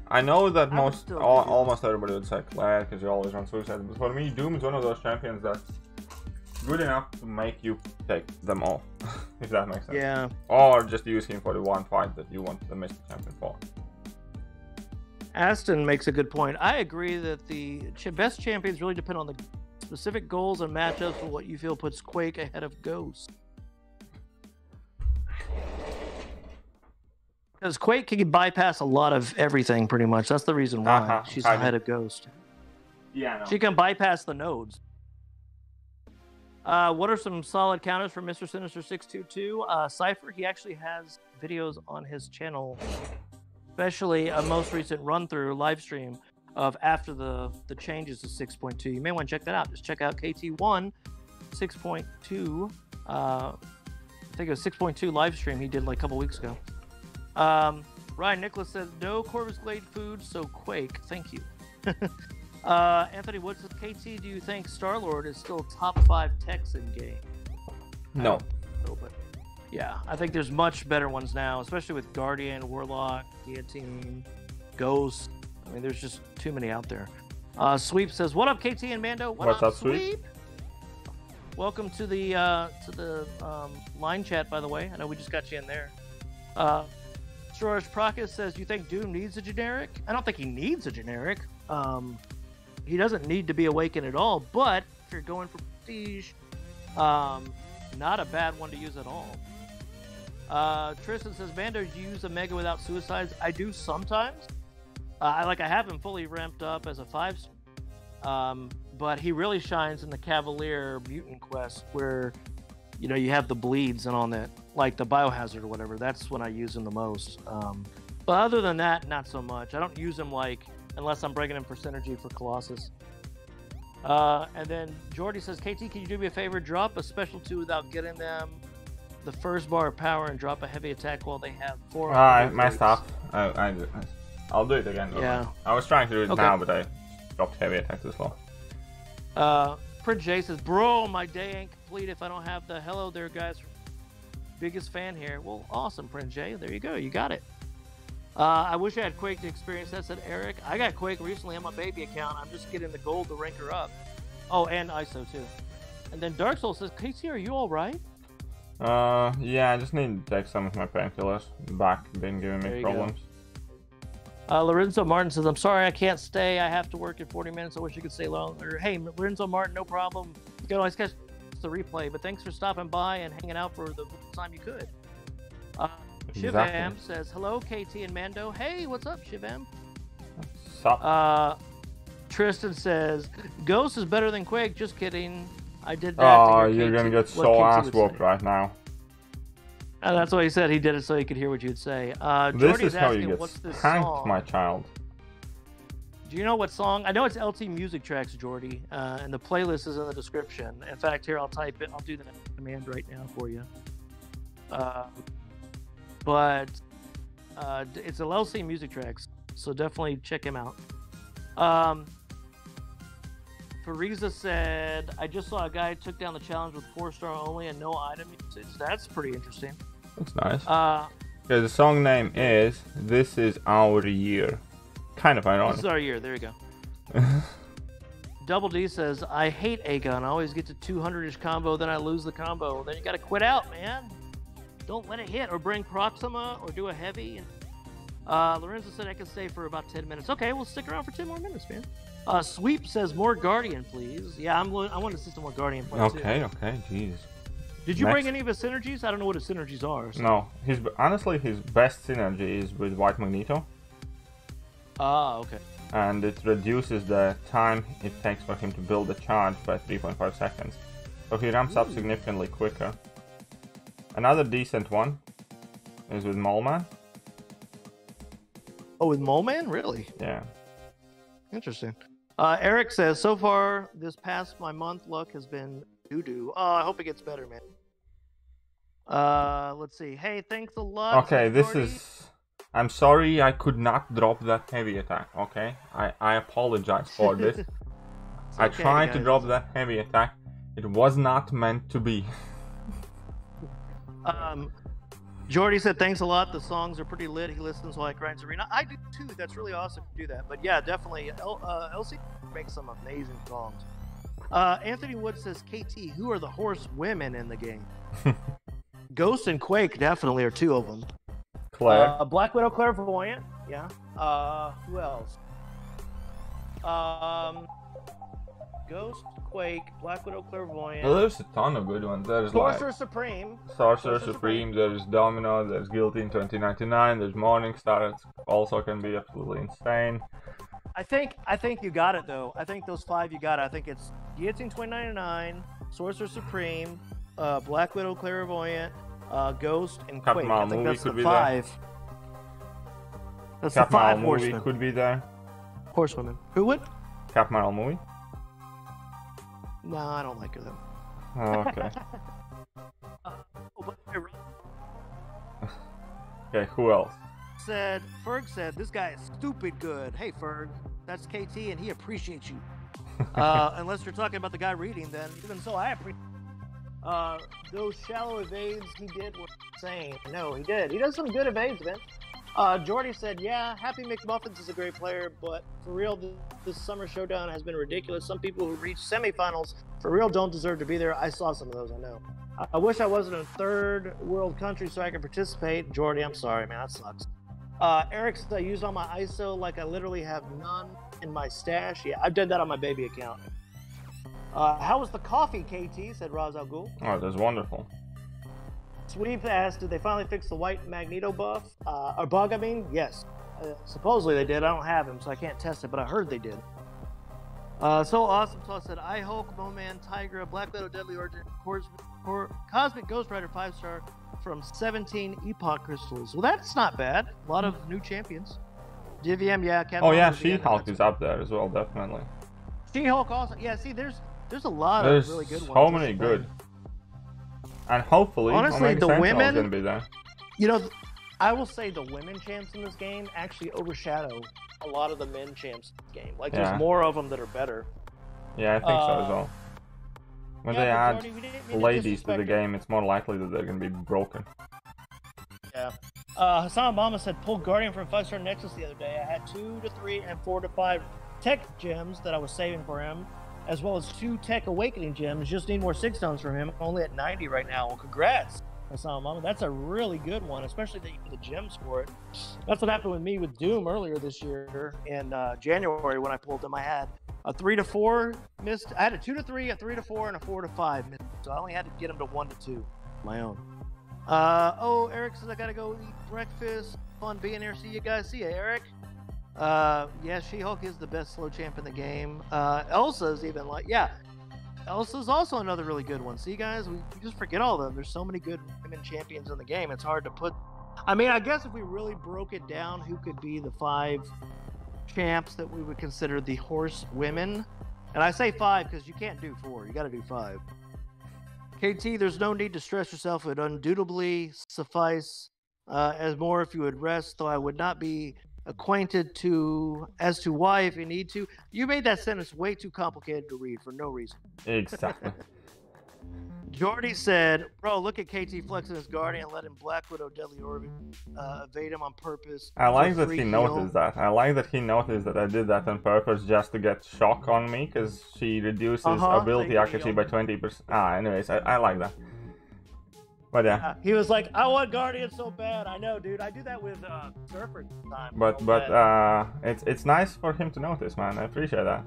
I know that almost everybody would say Claire because you always run suicides, but for me, Doom is one of those champions that's good enough to make you take them off, if that makes sense. Yeah. Or just use him for the one fight that you want the Mystic Champion for. Aston makes a good point. I agree that the best champions really depend on the Specific goals and matchups for what you feel puts Quake ahead of Ghost. Because Quake can bypass a lot of everything, pretty much. That's the reason why she's ahead of Ghost. Yeah, no. She can bypass the nodes. What are some solid counters for Mr. Sinister 622? Cypher, he actually has videos on his channel, especially a most recent run-through live stream of after the changes to 6.2. You may want to check that out. Just check out KT1 6.2. I think it was 6.2 live stream he did like a couple weeks ago. Ryan Nicholas says, no Corvus Glade food, so Quake. Thank you. Anthony Woods says, KT, do you think Star-Lord is still top 5 techs in game? No. But yeah, I think there's much better ones now, especially with Guardian, Warlock, Guillotine, Ghost. I mean, there's just too many out there. Sweep says, what up, KT and Mando? What's up, Sweep? Welcome to the line chat, by the way. I know we just got you in there. Storage Prokis says, you think Doom needs a generic? I don't think he needs a generic. He doesn't need to be awakened at all, but if you're going for prestige, not a bad one to use at all. Tristan says, Mando, do you use a Mega without suicides? I do sometimes. I have him fully ramped up as a 5, but he really shines in the Cavalier Mutant Quest where, you know, you have the bleeds and on that, like the Biohazard or whatever. That's when I use him the most. But other than that, not so much. I don't use him unless I'm bringing him for synergy for Colossus. And then Jordy says, KT, can you do me a favor? Drop a special 2 without getting them the first bar of power and drop a heavy attack while they have 4. I messed up. I'll do it again. Yeah. I was trying to do it now, but I dropped heavy attacks as well. Prince J says, bro, my day ain't complete if I don't have the hello there, guys. Biggest fan here. Well, awesome, Prince J. There you go. You got it. I wish I had Quake to experience that, said Eric. I got Quake recently on my baby account. I'm just getting the gold to rank her up. Oh, and ISO too. And then Dark Soul says, KT, are you all right? Yeah, I just need to take some of my painkillers. Back been giving me problems. Lorenzo Martin says, I'm sorry I can't stay. I have to work in 40 minutes. I wish you could stay longer. Hey, Lorenzo Martin, no problem. You can always catch the replay, but thanks for stopping by and hanging out for the time you could. Shivam says, hello, KT and Mando. Hey, what's up, Shivam? What's up? Tristan says, Ghost is better than Quake. Just kidding. I did that. Oh, you're going to get so ass-whooped right now. That's why he said he did it so he could hear what you'd say. This is how you get tanked, my child. Do you know what song? I know it's LT Music Tracks, Jordy, and the playlist is in the description. In fact, here, I'll type it. I'll do the command right now for you. But it's a LC Music Tracks, so definitely check him out. Fariza said, I just saw a guy took down the challenge with 4-star only and no item usage. That's pretty interesting. That's nice. Okay, the song name is This Is Our Year. Kind of ironic. This is our year. There you go. Double D says, I hate A-Gun. I always get to 200-ish combo, then I lose the combo. Then you got to quit out, man. Don't let it hit, or bring Proxima, or do a heavy. Lorenzo said I can stay for about 10 minutes. Okay, we'll stick around for 10 more minutes, man. Sweep says, more Guardian, please. Yeah, I want to see some more Guardian play, too. Okay, jeez. Did you bring any of his synergies? I don't know what his synergies are. So. No, honestly, his best synergy is with White Magneto. Ah, okay. And it reduces the time it takes for him to build a charge by 3.5 seconds. So he ramps up significantly quicker. Another decent one is with Mole Man. Oh, with Mole Man? Really? Yeah. Interesting. Eric says, so far this past my month, luck has been doo-doo. Oh, I hope it gets better, man. Let's see. Hey, thanks a lot. Okay, I'm sorry I could not drop that heavy attack, okay? I apologize for this. I tried to drop that heavy attack. It was not meant to be. Jordy said, thanks a lot. The songs are pretty lit. He listens while he grinds arena. I do too. That's really awesome to do that. But yeah, definitely. LC makes some amazing songs. Anthony Wood says, KT, who are the horse women in the game? Ghost and Quake definitely are 2 of them. Claire. Black Widow, Clairvoyant. Yeah. Who else? Ghost, Quake, Black Widow, Clairvoyant. Well, there's a ton of good ones. There's Sorcerer like Supreme. Sorcerer Supreme, there's Domino, there's Guilty in 2099, there's Morningstar, it's also can be absolutely insane. I think you got it though. I think those 5 you got it. I think it's Guillotine 2099, Sorcerer Supreme, Black Widow, Clairvoyant, Ghost, and Quake. Captain I think movie that's could the be 5. there. That's Captain the 5 movie horsemen. could be there. Horsewomen. Who would? Captain movie. No, I don't like her though. Oh, okay. Okay, who else? Ferg said, this guy is stupid good. Hey, Ferg, that's KT, and he appreciates you. Unless you're talking about the guy reading, then even so, I appreciate. Those shallow evades he did were insane. No, he did. He does some good evades, man. Jordy said, yeah, Happy McMuffins is a great player, but for real, this summer showdown has been ridiculous. Some people who reach semifinals for real don't deserve to be there. I saw some of those, I know. I wish I wasn't a third world country so I could participate. Jordy, I'm sorry, man, that sucks. Eric said, I use all my ISO like I literally have none in my stash. Yeah, I've done that on my baby account. How was the coffee, KT? Said Raz Al Ghul. Oh, that's wonderful. Sweep asked, did they finally fix the white Magneto buff? Or bug, I mean? Yes. Supposedly they did. I don't have him, so I can't test it, but I heard they did. So Awesome Toss said, I Hulk, Moman, Tigra, Black Widow, Deadly Origin, Cosmic Ghost Rider 5-star from 17 Epoch Crystals. Well, that's not bad. A lot of new champions. Divium, yeah. Oh yeah, She-Hulk is up there as well, definitely. She-Hulk also. Yeah, see, there's a lot of really good ones. So many good. And hopefully, honestly, the women gonna be there. You know, I will say the women champs in this game actually overshadow a lot of the men champs in this game. Like, there's more of them that are better. Yeah, I think so as well. When they add ladies to the game, it's more likely that they're gonna be broken. Yeah. Hassan Obama said, pulled Guardian from 5-star Nexus the other day. I had 2 to 3 and 4 to 5 tech gems that I was saving for him, as well as 2 tech awakening gems. Just need more 6 stones from him. Only at 90 right now. Well, congrats, Hassan Obama. That's a really good one, especially that you get the gems for it. That's what happened with me with Doom earlier this year in January when I pulled him. I had a 3 to 4 missed. I had a 2 to 3, a 3 to 4, and a 4 to 5 missed. So I only had to get him to 1 to 2, my own. Eric says I gotta go eat breakfast. Fun being here. See you guys. See ya, Eric. Yeah, She-Hulk is the best slow champ in the game. Elsa's even like, yeah, Elsa's also another really good one. See, guys, we just forget all of them. There's so many good women champions in the game. It's hard to put. I mean, I guess if we really broke it down, who could be the 5 champs that we would consider the horse women? And I say 5 because you can't do 4. You got to do 5. KT, there's no need to stress yourself. It would undoubtedly suffice as more if you would rest, though I would not be acquainted as to why if you need to. You made that sentence way too complicated to read for no reason. Exactly. Jordy said, bro, look at KT flexing his Guardian, letting Black Widow Deadly Orb evade him on purpose. I like that he noticed that. I like that he noticed that I did that on purpose just to get Shock on me, because she reduces ability accuracy by 20%. Anyways, I like that. But yeah. He was like, I want Guardian so bad. I know, dude. I do that with Surfer time. But it's nice for him to notice, man. I appreciate that.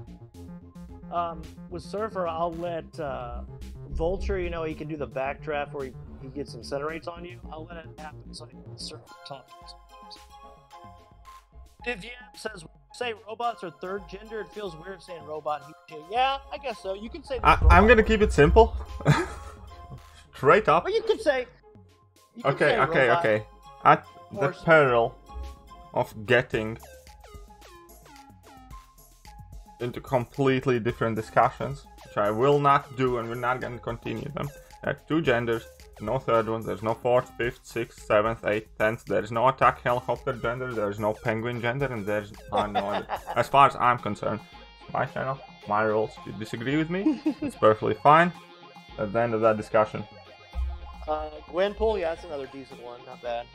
With Surfer, I'll let Vulture, you know, he can do the backdraft where he gets incinerates on you. I'll let it happen so I can Surfer top. Divyam says, say robots are third gender. It feels weird saying robot. Yeah, I guess so. You can say I'm gonna keep it simple. Straight up. Or you could say. Okay. At the peril of getting into completely different discussions, which I will not do, and we're not going to continue them. There are 2 genders, no third one, there's no 4th, 5th, 6th, 7th, 8th, 10th, there's no attack helicopter gender, there's no penguin gender, and there's no other. As far as I'm concerned, my channel, my rules. If you disagree with me, it's perfectly fine. At the end of that discussion. Gwenpool, yeah, that's another decent one, not bad.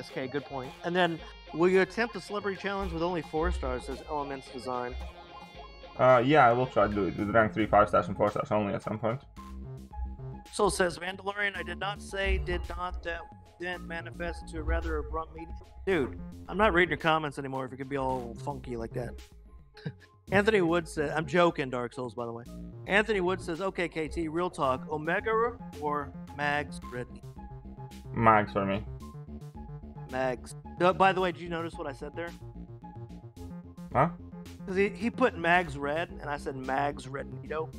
SK, good point. And then, will you attempt the celebrity challenge with only 4 stars, says Elements Design? Yeah, I will try to do it with rank 3, 5 stars, and 4 stars only at some point. Soul says, Mandalorian, I did not say, did not, that then manifest into a rather abrupt meeting. Dude, I'm not reading your comments anymore if it could be all funky like that. Anthony Wood says, I'm joking, Dark Souls, by the way. Anthony Wood says, okay, KT, real talk. Omega or Mags Redney? Mags for me. Mags. By the way, did you notice what I said there? Huh? Because he put Mags Red, and I said Mags Rednito.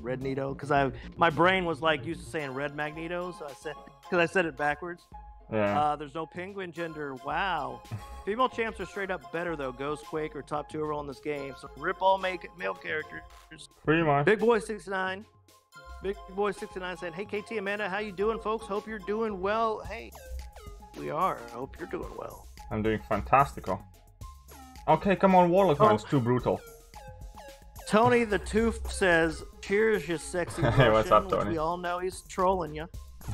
Rednito, because my brain was like used to saying Red Magneto, so I said it backwards. Yeah. There's no penguin gender. Wow. Female champs are straight up better though. Ghost, Quake, or top 2 overall in this game. So rip all male characters. Pretty much. Big Boy 69. Big Boy 69 said, "Hey KT, Amanda, how you doing, folks? Hope you're doing well." Hey, we are. I hope you're doing well. I'm doing fantastical. Okay, come on, Warlock man, it's too brutal. Tony the Tooth says, "Cheers, you sexy Russian." Hey, what's up, Tony? We all know he's trolling you.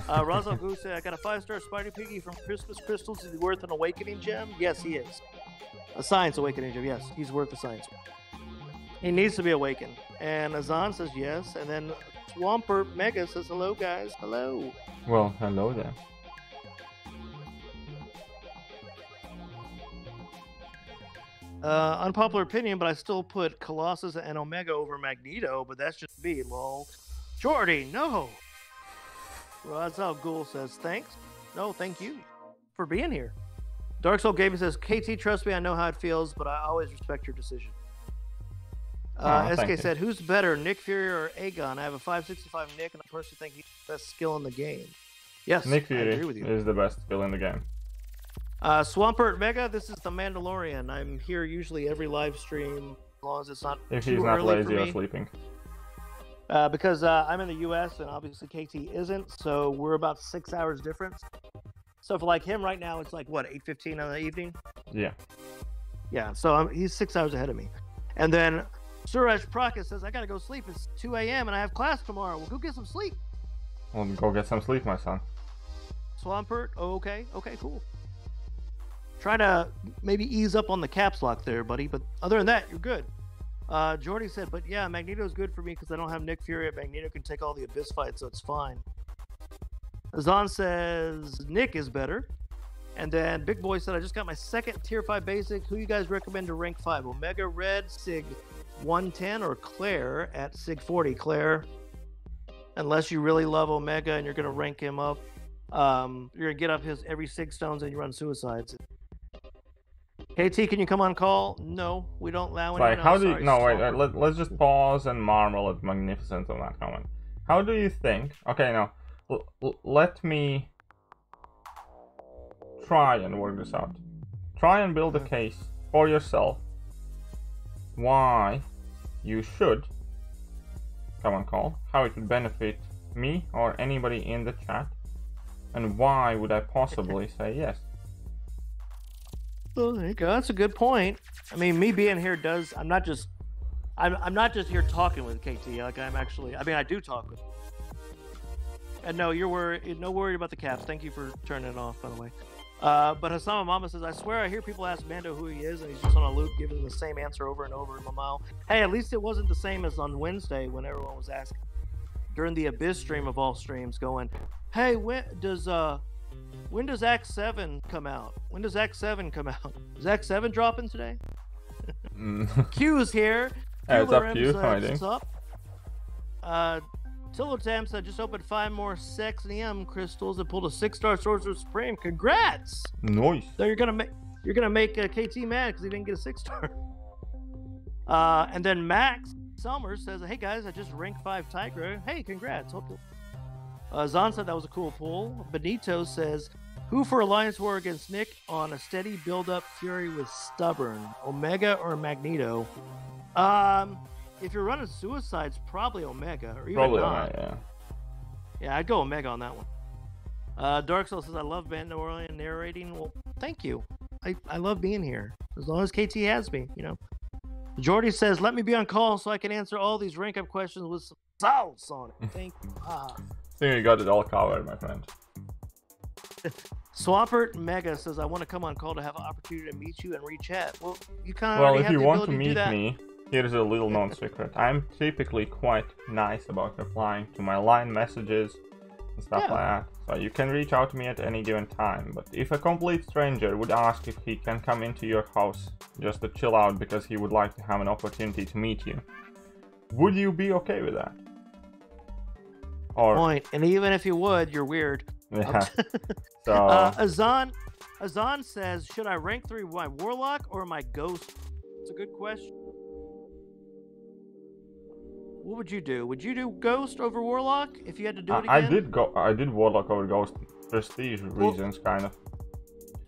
Razzle Goose said, "I got a 5-star Spider Piggy from Christmas Crystals. Is he worth an awakening gem?" Yes, he is. A science awakening gem. Yes, he's worth a science. He needs to be awakened. And Azan says yes. And then Swampert Mega says, "Hello, guys. Hello." Well, hello there. Unpopular opinion, but I still put Colossus and Omega over Magneto, but that's just me, lol. Jordy, no. Razal Ghoul says, "Thanks." No, thank you for being here. Dark Soul Gaming says, "KT, trust me, I know how it feels, but I always respect your decision." SK said, "Who's better, Nick Fury or Aegon? I have a 565 Nick, and I personally think he's the best skill in the game." Yes, Nick Fury I agree with you. is the best skill in the game. Swampert Mega, this is the Mandalorian. I'm here usually every live stream, as long as it's not If too he's not early lazy for or me. sleeping. Because I'm in the U.S. and obviously KT isn't, so we're about 6 hours difference. So for like him right now, it's like what, 8:15 in the evening? Yeah. Yeah. So he's 6 hours ahead of me. And then Suraj Prakis says, "I gotta go sleep. It's 2 a.m. and I have class tomorrow. Well, go get some sleep." Well, go get some sleep, my son. Swampert, oh, okay, cool. Try to maybe ease up on the caps lock there, buddy. But other than that, you're good. Jordy said, "But yeah, Magneto's good for me because I don't have Nick Fury. Magneto can take all the Abyss fights, so it's fine." Azan says Nick is better. And then Big Boy said, "I just got my second tier 5 basic. Who you guys recommend to rank 5? Omega Red, Sig 110, or Claire at Sig 40? Claire, unless you really love Omega and you're going to rank him up, you're going to get up his every 6 stones and you run suicides." KT, can you come on call? No, we don't allow anyone. Like, how do you... No, wait, let's just pause and marvel at magnificence on that comment. How do you think... Okay, now, let me try and work this out. Try and build a case for yourself why you should come on call, how it would benefit me or anybody in the chat, and why would I possibly say yes. Oh, there you go. That's a good point. I mean, me being here does. I'm not just here talking with KT. Like I'm actually. I mean, I do talk with. And no, you're worried. No worried about the caps. Thank you for turning it off, by the way. But Hassan Mama says, "I swear I hear people ask Mando who he is, and he's just on a loop giving the same answer over and over in my mouth." Hey, at least it wasn't the same as on Wednesday when everyone was asking during the Abyss stream of all streams, going, "Hey, when does Act 7 come out? When does Act 7 come out? Is Act 7 dropping today?" Q's here. It's up to you, What's up? Tillotam said, "Just opened 5 more Sex and EM crystals and pulled a 6-star Sorcerer Supreme. Congrats!" Nice. So you're gonna make KT mad because he didn't get a 6-star. And then Max Summers says, "Hey guys, I just ranked 5 Tigra. Hey, congrats! Hope Zan said that was a cool pull. Benito says, "Who for Alliance War against Nick on a steady build-up Fury with Stubborn, Omega or Magneto?" If you're running Suicides, probably Omega, or even Probably not. yeah. Yeah, I'd go Omega on that one. Dark Soul says, "I love Mandalorian narrating." Well, thank you. I love being here. As long as KT has me, you know. Jordy says, "Let me be on call so I can answer all these rank-up questions with some sauce on it." Thank you. I think you got it all covered, my friend. Swampert Mega says, "I want to come on call to have an opportunity to meet you and re-chat." Well, you kind of Well, already if have you the want to ability meet do that. me, here's a little known secret. I'm typically quite nice about replying to my line messages and stuff like that. So you can reach out to me at any given time. But if a complete stranger would ask if he can come into your house just to chill out because he would like to have an opportunity to meet you, would you be okay with that? Or point. And even if you would, you're weird. yeah. So Azan says, should I rank 3 my Warlock or my Ghost? It's a good question. What would you do? Would you do Ghost over Warlock if you had to do it again? I did Warlock over Ghost, prestige reasons, kind of.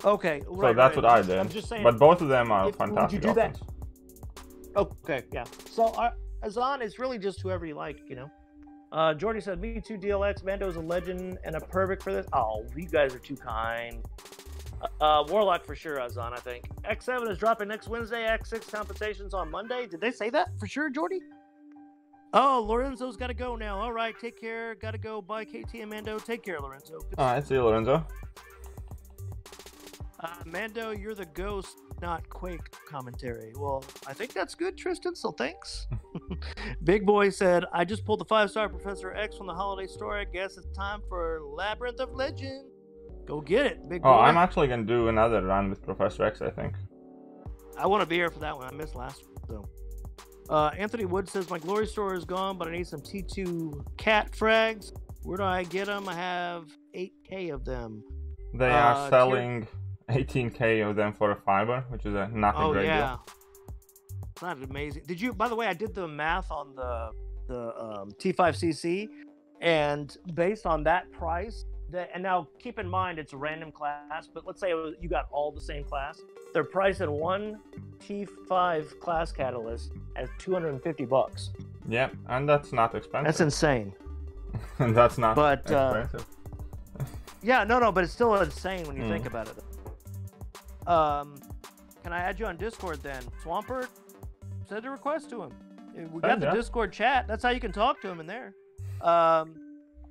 Okay, so that's what I did. I'm just saying, but both of them are fantastic. Would you do that? Okay, yeah. So Azan is really just whoever you like, you know. Jordy said, me too, DLX. Mando's a legend and a perfect for this. Oh, you guys are too kind. Warlock for sure, Azan, I think. X7 is dropping next Wednesday. X6 compensations on Monday. Did they say that for sure, Jordy? Oh, Lorenzo's got to go now. All right, take care. Got to go. Bye, KT and Mando. Take care, Lorenzo. All right, see you, Lorenzo. Mando, you're the Ghost, not Quake commentary. Well, I think that's good, Tristan, so thanks. Big Boy said, I just pulled the 5-star Professor X from the holiday store. I guess it's time for Labyrinth of Legend. Go get it, Big Boy. Oh, I'm actually going to do another run with Professor X, I think. I want to be here for that one. I missed last one, so. Anthony Wood says, my glory store is gone, but I need some T2 cat frags. Where do I get them? I have 8K of them. They are selling 18K of them for a fiber, which is not a great deal. It's not amazing. Did you, by the way, I did the math on the T5CC, and based on that price, and now keep in mind it's a random class, but let's say you got all the same class. They're priced at one T5 class catalyst at $250. Yeah, and that's not expensive. That's insane. And that's not expensive. Yeah, no, but it's still insane when you think about it. Can I add you on Discord then? Swampert, send a request to him. We got the Discord chat. That's how you can talk to him in there.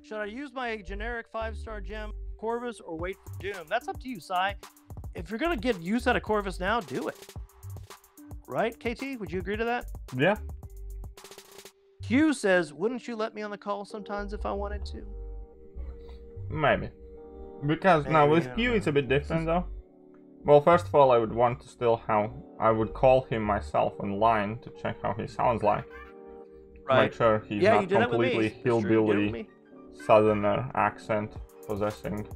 Should I use my generic 5-star gem, Corvus, or wait for Doom? That's up to you, Sai. If you're going to get use out of Corvus now, do it. Right, KT? Would you agree to that? Yeah. Hugh says, wouldn't you let me on the call sometimes if I wanted to? Maybe. Because now with Hugh it's a bit different though. Well, first of all, I would want to still I would call him myself online to check how he sounds like. Right. Make sure he's not completely hillbilly southerner accent possessing.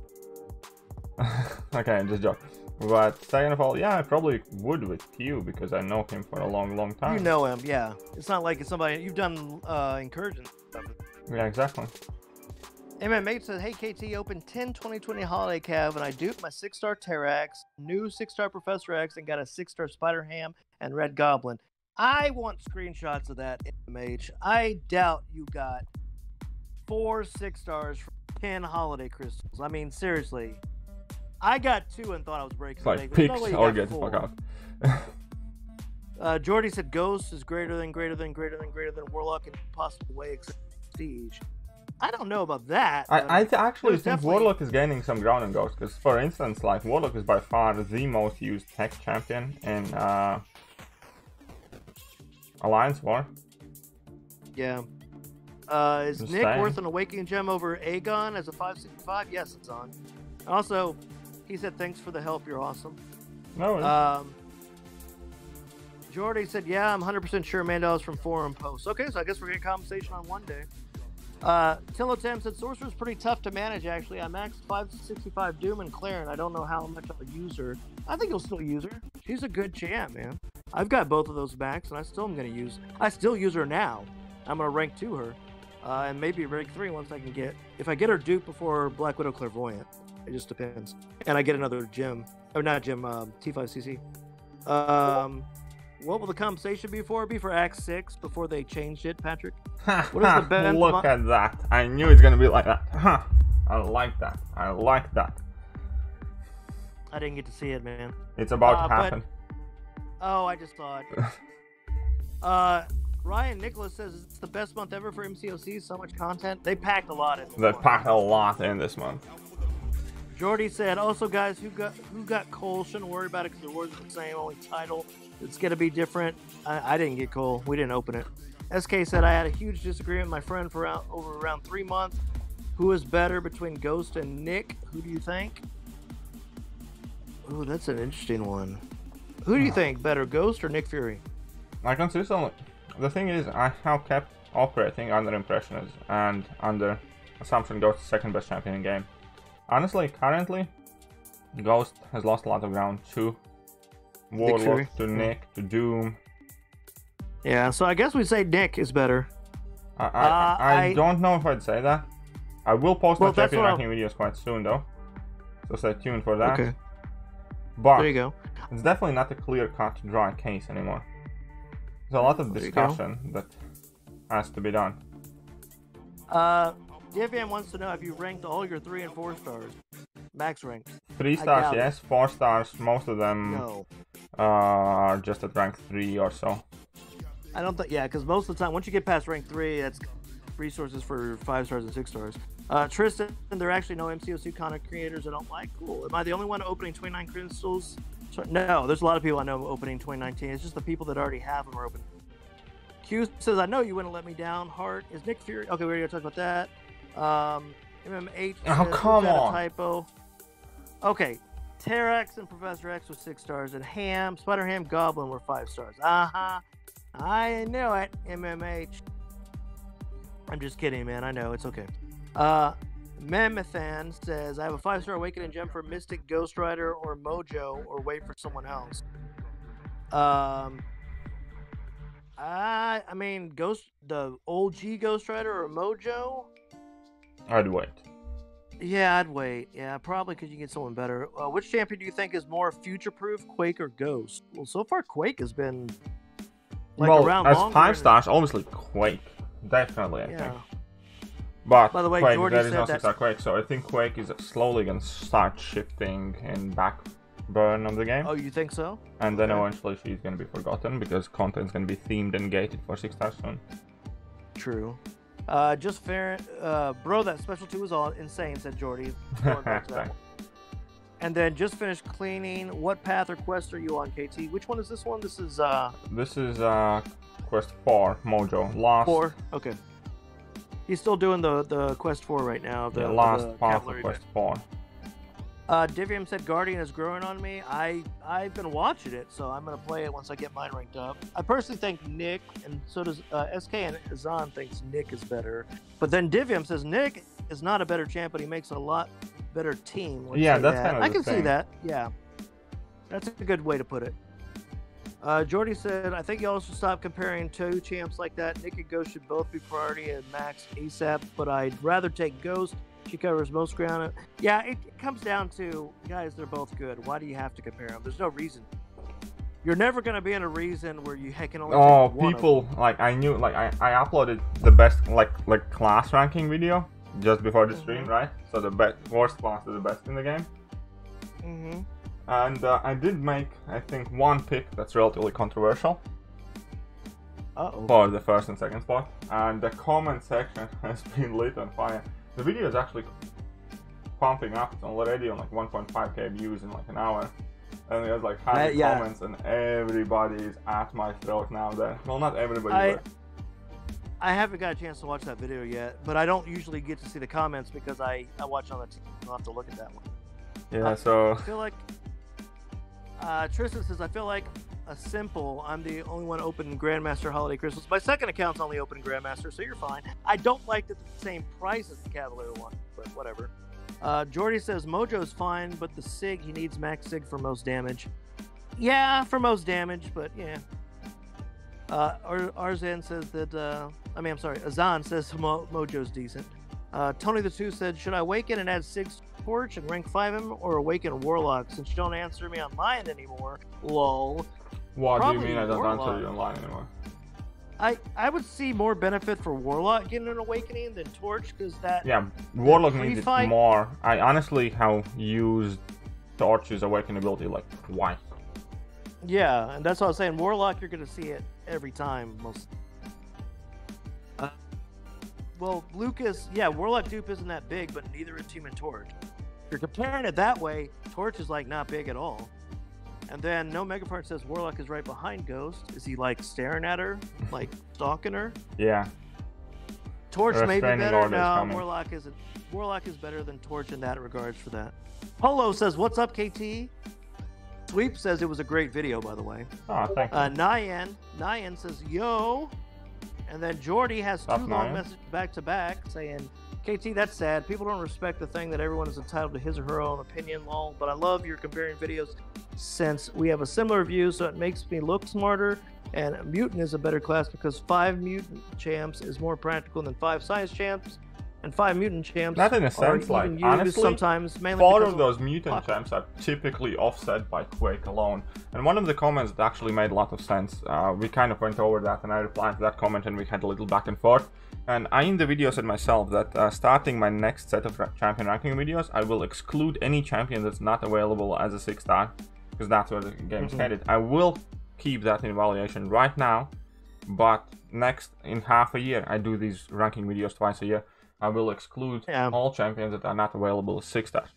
Okay, just joke. But second of all, yeah, I probably would with Q because I know him for a long time. You know him, yeah. It's not like it's somebody you've done incursions stuff. Yeah, exactly. Hey, mate says, hey KT, open 10/2020 holiday cav, and I duped my 6-star Terrax, new 6-star Professor X, and got a 6-star Spider Ham and Red Goblin. I want screenshots of that, MH. I doubt you got 4 6-stars for 10 holiday crystals. I mean, seriously. I got 2 and thought I was breaking. It's like pics or get the fuck off. Jordy said Ghost is greater than Warlock in a possible way except Prestige. I don't know about that. I actually think Warlock is gaining some ground in Ghost, because for instance, like Warlock is by far the most used tech champion in Alliance War. Yeah. Is Nick worth an Awakening Gem over Aegon as a 565? Yes, it's on. Also, he said, thanks for the help, you're awesome. No. Jordy said, yeah, I'm 100% sure Mandel is from forum posts. Okay, so I guess we're getting compensation on one day. Tillotam said, Sorcerer's pretty tough to manage, actually. I maxed 565 Doom and Claire, and I don't know how much I'll use her. I think you'll still use her. She's a good champ, man. I've got both of those maxed, and I still use her now. I'm going to rank 2 her. And maybe rank 3 once I can get... If I get her dupe before Black Widow Clairvoyant. It just depends. And I get another gem. Or not gem, T5CC. What will the compensation be for? Be for Act 6 before they changed it, Patrick? What is the best Look at that. I knew it's going to be like that. Huh. I like that. I like that. I didn't get to see it, man. It's about to happen. Oh, I just saw it. Ryan Nicholas says it's the best month ever for MCOC. So much content. They packed a lot in this month. They packed a lot in this month. Jordy said, also guys, who got Cole shouldn't worry about it because the awards are the same, only title. It's going to be different. I didn't get Cole. We didn't open it. SK said, I had a huge disagreement with my friend for over around 3 months. Who is better between Ghost and Nick? Who do you think? Ooh, that's an interesting one. Who do you think better, Ghost or Nick Fury? I consistently. The thing is, I have kept operating under impressions and under assumption Ghost is second best champion in game. Honestly, currently, Ghost has lost a lot of ground to Warlock, to Nick, to Doom. Yeah, so I guess we say Nick is better. I don't know if I'd say that. I will post my champion ranking videos quite soon though, so stay tuned for that. Okay. But there you go. It's definitely not a clear-cut, dry case anymore. There's a lot of discussion that has to be done. Divian wants to know if you ranked all your 3 and 4 stars. Max rank. 3 stars, yes. 4 stars, most of them are just at rank 3 or so. I don't think, yeah, because most of the time, once you get past rank 3, that's resources for 5 stars and 6 stars. Tristan, there are actually no MCOC content creators I don't like. Cool. Am I the only one opening 29 crystals? No, there's a lot of people I know opening 2019. It's just the people that already have them are open. Q says, I know you wouldn't let me down. Heart is Nick Fury. Okay, we already talked about that. MMH. Oh, come on. Typo. Okay. Terax and Professor X with 6 stars, and Ham, Spider Ham, Goblin were 5 stars. I knew it. MMH. I'm just kidding, man. I know. It's okay. Memethan says, I have a 5-star Awakening gem for Mystic, Ghost Rider, or Mojo, or wait for someone else. I mean, the OG Ghost Rider or Mojo? I'd wait. Yeah, I'd wait. Yeah, probably because you get someone better. Which champion do you think is more future-proof, Quake or Ghost? Well, so far Quake has been around as longer. 5 stars, obviously Quake. Definitely, I think. But by the way, Quake, Jordy there is said no 6-star Quake, so I think Quake is slowly going to start shifting in back burn of the game. Oh, you think so? And then eventually she's going to be forgotten because content's going to be themed and gated for 6 stars soon. True. Just fair, bro, that special 2 was all insane, said Jordy. And then just finished cleaning. What path or quest are you on, KT? Which one is this one? This is quest 4, Mojo. Last 4. Okay. He's still doing the quest 4 right now. The last path of quest 4. Divium said Guardian is growing on me. I've been watching it, so I'm gonna play it once I get mine ranked up. I personally think Nick, and so does SK and Azan thinks Nick is better. But then Divium says Nick is not a better champ, but he makes a lot better team. Yeah, that's kind of I can see that. Yeah, that's a good way to put it. Jordy said, I think y'all should stop comparing 2 champs like that. Nick and Ghost should both be priority and Max ASAP, but I'd rather take Ghost. She covers most ground. Yeah, it comes down to, guys, they're both good. Why do you have to compare them? There's no reason. You're never going to be in a reason where you can only take one people, like, I knew, like, I uploaded the best, like class ranking video just before the stream, right? So the worst class is the best in the game. And I did make, I think, one pick that's relatively controversial for the first and second spot. And the comment section has been lit on fire. The video is actually pumping up. It's already on like 1.5k views in like an hour. And there's like 100 comments and everybody is at my throat now there. Well, not everybody, but... I haven't got a chance to watch that video yet, but I don't usually get to see the comments because I watch on the TV. I'll have to look at that one. Yeah, so... I feel like... Tristan says, I feel like I'm the only one open Grandmaster Holiday Crystals. My second account's only open Grandmaster, so you're fine. I don't like that it's the same price as the Cavalier one, but whatever. Jordy says, Mojo's fine, but the Sig, he needs max Sig for most damage. Yeah, for most damage, but yeah. Arzan says that, Azan says Mojo's decent. Tony the 2 said, should I awaken and add Sig's Torch and rank 5 him, or awaken Warlock since you don't answer me online anymore? Lol. What do you mean I don't answer you online anymore? I would see more benefit for Warlock getting an awakening than Torch, because that... Yeah, Warlock needs it more. I honestly have used Torch's awakening ability like twice. Yeah, and that's what I was saying. Warlock, you're going to see it every time. Well, Lucas, yeah, Warlock dupe isn't that big, but neither is Human Torch. If you're comparing it that way, Torch is like not big at all. And then No Megapart says Warlock is right behind Ghost. Is he like staring at her, like stalking her? Yeah. Torch may be better. order is No, coming. Warlock isn't. Warlock is better than Torch in that regards for that. Polo says, "What's up, KT?" Sweep says it was a great video, by the way. Oh, thank you. Nyan says, "Yo," and then Jordy has Up, two long Nyan. messages back to back saying, "KT, that's sad. People don't respect the thing that everyone is entitled to his or her own opinion, lol. But I love your comparing videos since we have a similar view, so it makes me look smarter. And Mutant is a better class because 5 Mutant champs is more practical than 5 Science champs, and 5 Mutant champs Not in a are sense, like, even used honestly, sometimes mainly 4 because of those mutant champs are typically offset by Quake alone. And one of the comments that actually made a lot of sense, we kind of went over that and I replied to that comment and we had a little back and forth. And I in the video said myself that starting my next set of champion ranking videos, I will exclude any champion that's not available as a 6-star, because that's where the game's headed. I will keep that in evaluation right now, but next, in half a year, I do these ranking videos twice a year. I will exclude all champions that are not available as 6-stars.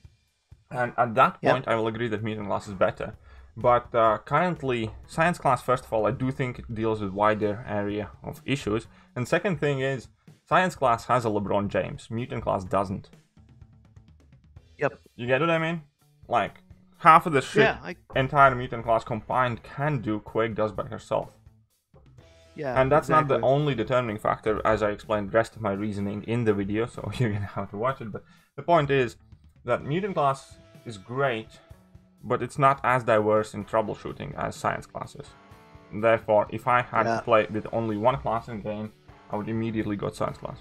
And at that point, I will agree that mutant class is better. But currently, science class, first of all, I do think it deals with wider area of issues. And second thing is, science class has a LeBron James. Mutant class doesn't. Yep. You get what I mean? Like, half of the shit entire mutant class combined can do, Quake does by herself. Yeah, and that's not the only determining factor, as I explained the rest of my reasoning in the video, so you're gonna have to watch it. But the point is that mutant class is great, but it's not as diverse in troubleshooting as science classes. Therefore, if I had to play with only one class in game, I would immediately go to science class.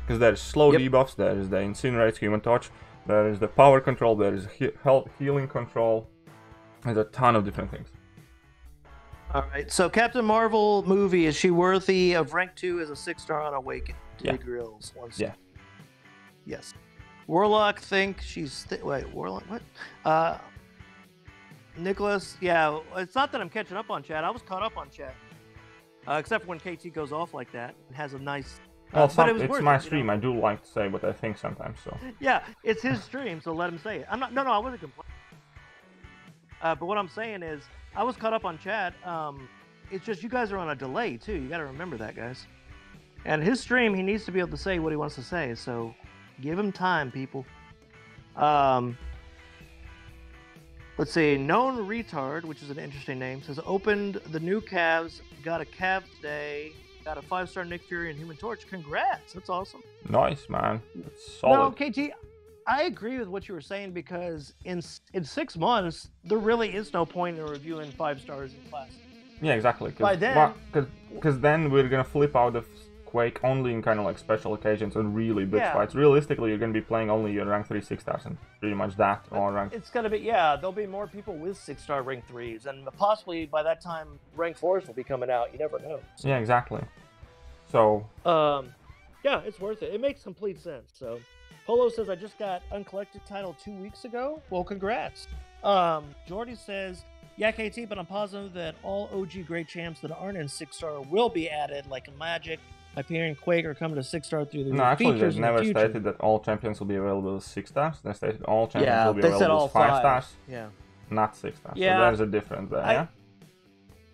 Because there's slow debuffs, there is the Incinerate, Human Touch, there is the power control, there is healing control, there's a ton of different things. Alright, so Captain Marvel movie, is she worthy of rank 2 as a 6-star on Awakened? Yeah. Grills, 1 Yeah. Yes. Warlock think she's... wait, Warlock? What? Nicholas, yeah, it's not that I'm catching up on chat. I was caught up on chat. Except for when KT goes off like that and has a nice... Well, but it's my stream. You know? I do like to say what I think sometimes, so... Yeah, it's his stream, so let him say it. I'm not... No, I wasn't complaining. But what I'm saying is, I was caught up on chat. It's just you guys are on a delay, too. You got to remember that, guys. And his stream, he needs to be able to say what he wants to say, so give him time, people. Let's see. Known Retard, which is an interesting name, says, opened the new Cavs, got a Cav today, got a 5-star Nick Fury and Human Torch. Congrats. That's awesome. Nice, man. That's solid. No, KT, I agree with what you were saying because in 6 months, there really is no point in reviewing 5 stars in class. Yeah, exactly. By then... Because then we're going to flip out of Quake only in kind of like special occasions and really big fights. Realistically, you're going to be playing only your rank 3 6-stars and pretty much that or rank... It's going to be, there'll be more people with 6-star rank 3s and possibly by that time rank 4s will be coming out. You never know. So, yeah, exactly. So... yeah, it's worth it. It makes complete sense, so... Polo says, I just got Uncollected title 2 weeks ago. Well, congrats. Jordy says, yeah, KT, but I'm positive that all OG great champs that aren't in 6-star will be added, like Magic, Hyperion, Quake, are coming to 6-star through the actually, features they never stated that all champions will be available as 6-stars. They stated all champions will be they said available all as 5-stars. Yeah. Not 6-stars. Yeah. So there's a difference there, yeah?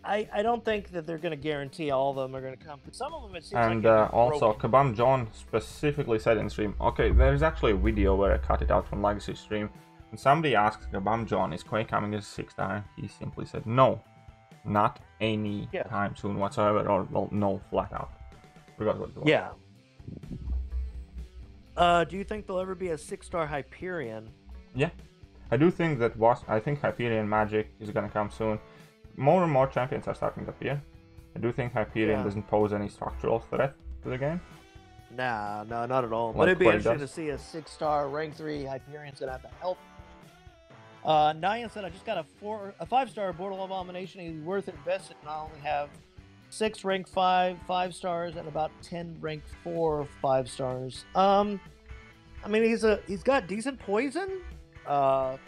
I don't think that they're going to guarantee all of them are going to come. But some of them it seems and like also, Kabam John specifically said in stream, okay, there's actually a video where I cut it out from Legacy stream, and somebody asked Kabam John, is Quake coming as 6-star? He simply said, no, not any time soon whatsoever, or, well, no, flat out. Forgot what it was. Yeah. Do you think there'll ever be a 6-star Hyperion? Yeah. I do think that I think Hyperion Magic is going to come soon. More and more champions are starting to appear. I do think Hyperion doesn't pose any structural threat to the game. Nah, no, not at all. Like but it'd be Quake interesting does. to see a 6-star rank 3 Hyperion that have to help. Nyan said, I just got a 5-star Borderlands Abomination. He's worth investing. And I only have 6 rank 5 5-stars and about 10 rank 4 5-stars. I mean, he's got decent poison. I'd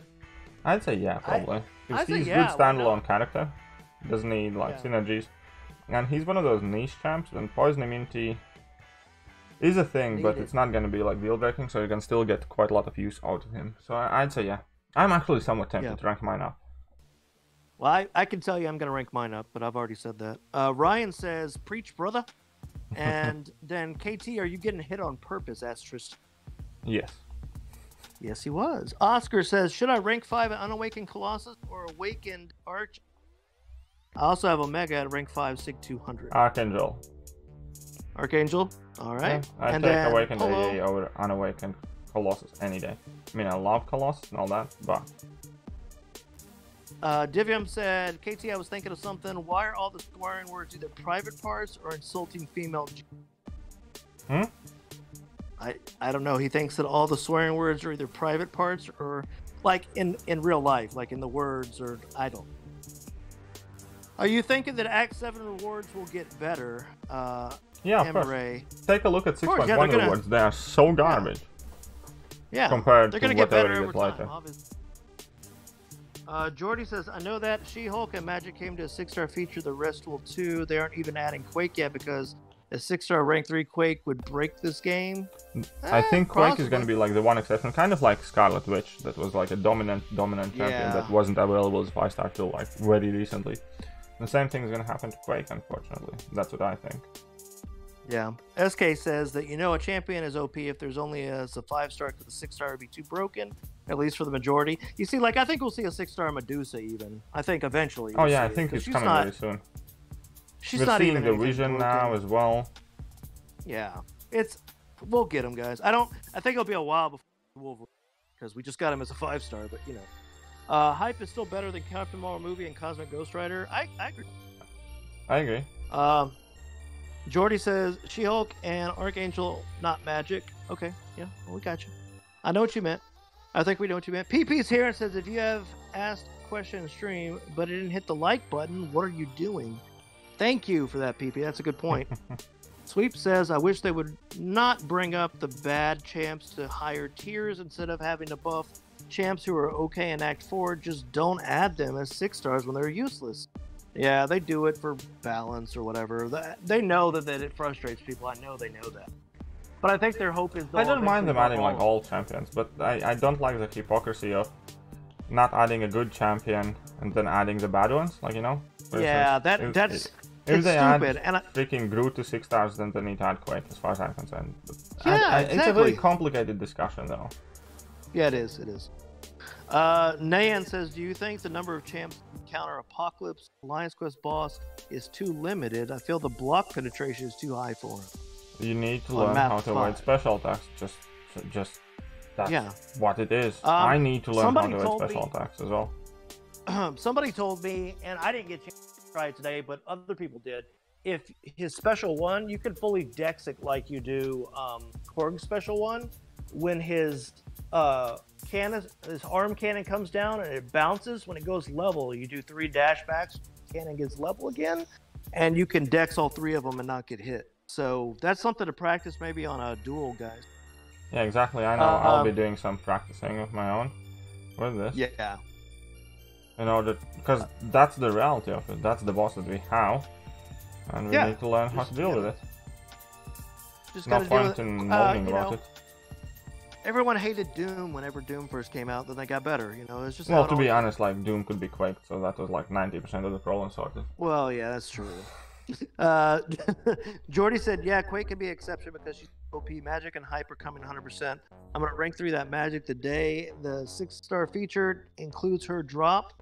say yeah, probably. Because he's a good standalone character. Doesn't need like synergies. And he's one of those niche champs, and poison immunity is a thing, but it's not going to be like deal breaking, so you can still get quite a lot of use out of him. So I'd say yeah. I'm actually somewhat tempted to rank mine up. Well, I can tell you I'm going to rank mine up, but I've already said that. Ryan says, preach, brother. And then KT, are you getting hit on purpose? Asked Tristan. Yes. Yes, he was. Oscar says, should I rank 5 at Unawakened Colossus or Awakened Arch? I also have Omega at rank 5, Sig 200. Archangel. Archangel? All right. Yeah, I and take then Awakened Polo. AA over Unawakened Colossus any day. I mean, I love Colossus and all that, but... Divium said, KT, I was thinking of something. Why are all the swearing words either private parts or insulting female? I don't know. He thinks that all the swearing words are either private parts or like in real life, like in the words, or I don't. Are you thinking that Act 7 rewards will get better? Yeah, of course. Take a look at 6.1 rewards. They are so garbage. Yeah. Compared they're to gonna get whatever better you over get later. time, obviously. Jordy says, I know that She-Hulk and Magic came to a 6-star feature. The rest will too. They aren't even adding Quake yet because a 6-star rank 3 Quake would break this game. I think Quake is going to be like the one exception, kind of like Scarlet Witch, that was like a dominant champion that wasn't available as 5-star till like very recently. The same thing is going to happen to Quake, unfortunately. That's what I think. Yeah. SK says that, a champion is OP if there's only a 5-star, because the 6-star would be too broken, at least for the majority. You see, like, I think we'll see a 6-star Medusa even. I think eventually. Oh, yeah, I think it's coming very soon. We're not seeing even the Vision now as well. Yeah. We'll get him, guys. I think it'll be a while before Wolverine, because we just got him as a 5-star, but, Hype is still better than Captain Marvel movie and Cosmic Ghost Rider. I agree. I agree. Jordy says She-Hulk and Archangel, not Magic. Okay, yeah, well, we got you. I know what you meant. I think we know what you meant. PP's here and says, if you have asked a question in stream, but it didn't hit the like button, what are you doing? Thank you for that, PP. That's a good point. Sweep says, I wish they would not bring up the bad champs to higher tiers instead of having to buff champs who are okay in Act 4. Just don't add them as 6-stars when they're useless. Yeah, they do it for balance or whatever. They know that it frustrates people. I know they know that. But I think their hope is... I don't mind them adding like all champions, but I don't like the hypocrisy of not adding a good champion and then adding the bad ones, like, Yeah, that's if they stupid. add freaking Groot to 6-stars, then they need to add Quake, as far as I'm concerned. Yeah, exactly. It's a very complicated discussion, though. Yeah, it is. It is. Nayan says, do you think the number of champs counter Apocalypse Alliance Quest boss is too limited? I feel the block penetration is too high for him. You need to learn how to avoid special attacks. Just that's what it is. I need to learn how to avoid special attacks as well. Somebody told me, and I didn't get a chance to try it today, but other people did. If his special one, you can fully dex it like you do Korg's special one. When his his arm cannon comes down and it bounces, when it goes level, you do 3 dashbacks, cannon gets level again, and you can dex all 3 of them and not get hit. So that's something to practice maybe on a duel, guys. Yeah, exactly. I know I'll be doing some practicing of my own with this. Yeah. In order, because that's the reality of it. That's the boss that we have, and we need to learn how to deal with it. Just no point in moaning about it. Everyone hated Doom whenever Doom first came out, then they got better, It's just well, to be honest, like, Doom could be quaked, so that was like 90% of the problem sorted. Well, yeah, that's true. Jordy said, yeah, Quake can be an exception because she's OP. Magic and Hyper coming 100%. I'm going to rank 3 that Magic today. The 6-star feature includes her drop.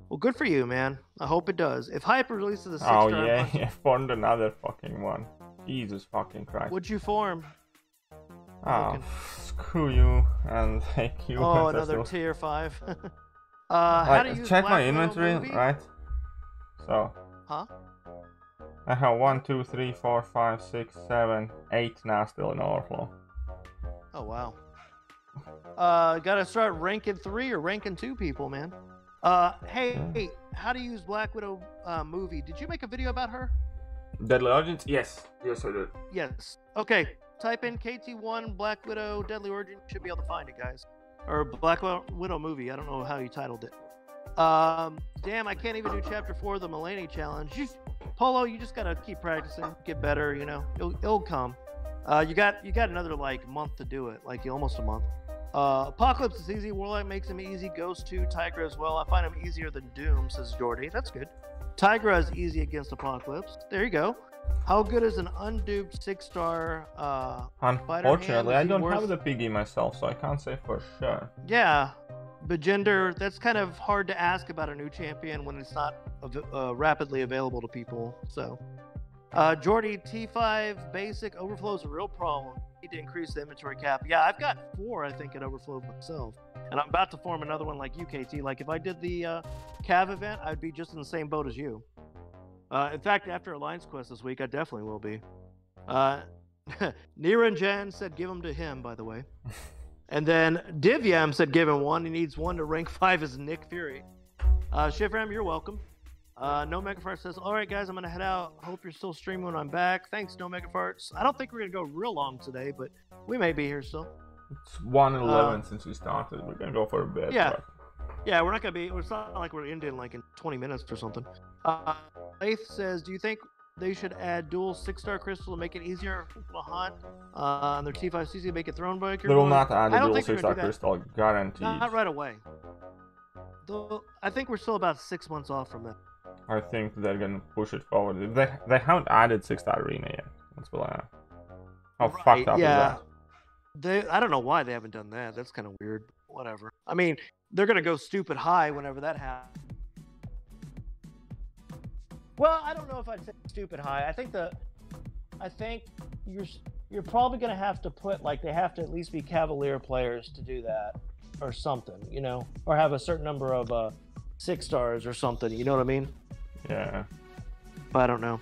Well, good for you, man. I hope it does. If Hyper releases a 6-star... Oh, yeah, formed another fucking one. Jesus fucking Christ. What'd you form? Oh, screw you and thank you. Oh, another tier 5. How do you check my inventory, right? So. Huh? I have 1, 2, 3, 4, 5, 6, 7, 8 now still in overflow. Oh, wow. Gotta start ranking 3 or ranking 2 people, man. Hey, how to use Black Widow movie. Did you make a video about her? Deadly Origins? Yes. Yes, I did. Yes. Okay. Type in KT1 Black Widow Deadly Origin. Should be able to find it, guys. Or Black Widow movie. I don't know how you titled it. Damn, I can't even do Chapter 4 of the Mulaney Challenge. Polo, you just gotta keep practicing, get better. It'll come. You got another like month to do it, like almost a month. Apocalypse is easy. Warlock makes him easy. Ghost 2, Tigra as well. I find him easier than Doom, says Jordy. That's good. Tigra is easy against Apocalypse. There you go. How good is an unduped 6-star Unfortunately, I don't have the piggy myself, so I can't say for sure. Yeah, but gender, that's kind of hard to ask about a new champion when it's not rapidly available to people. So, Jordy, T5 basic overflow is a real problem. Need to increase the inventory cap. Yeah, I've got 4, I think, at overflow myself. And I'm about to form another one like you, KT. Like, if I did the Cav event, I'd be just in the same boat as you. In fact, after Alliance Quest this week, I definitely will be. Niranjan said give him to him, by the way. And then Divyam said give him 1. He needs 1 to rank 5 as Nick Fury. Shivram, you're welcome. No Megafarts says, all right, guys, I'm going to head out. Hope you're still streaming when I'm back. Thanks, No Megafarts. I don't think we're going to go real long today, but we may be here still. It's 1:11 since we started. We're going to go for a bit. Yeah. But... yeah, we're not going to be... it's not like we're ending like in 20 minutes or something. Faith says, do you think they should add dual 6-star crystal to make it easier for people to hunt on their T5CC to make it thrown breaker? They will not add a dual 6-star crystal, guaranteed. Not right away. Though I think we're still about 6 months off from that. I think they're gonna push it forward. They haven't added 6-star arena yet. That's what how fucked up is that? I don't know why they haven't done that. That's kind of weird. Whatever. I mean, they're gonna go stupid high whenever that happens. Well, I don't know if I'd say stupid high. I think you're probably gonna have to put, like, they have to at least be Cavalier players to do that, or something, you know, or have a certain number of 6 stars or something. You know what I mean? Yeah. I don't know.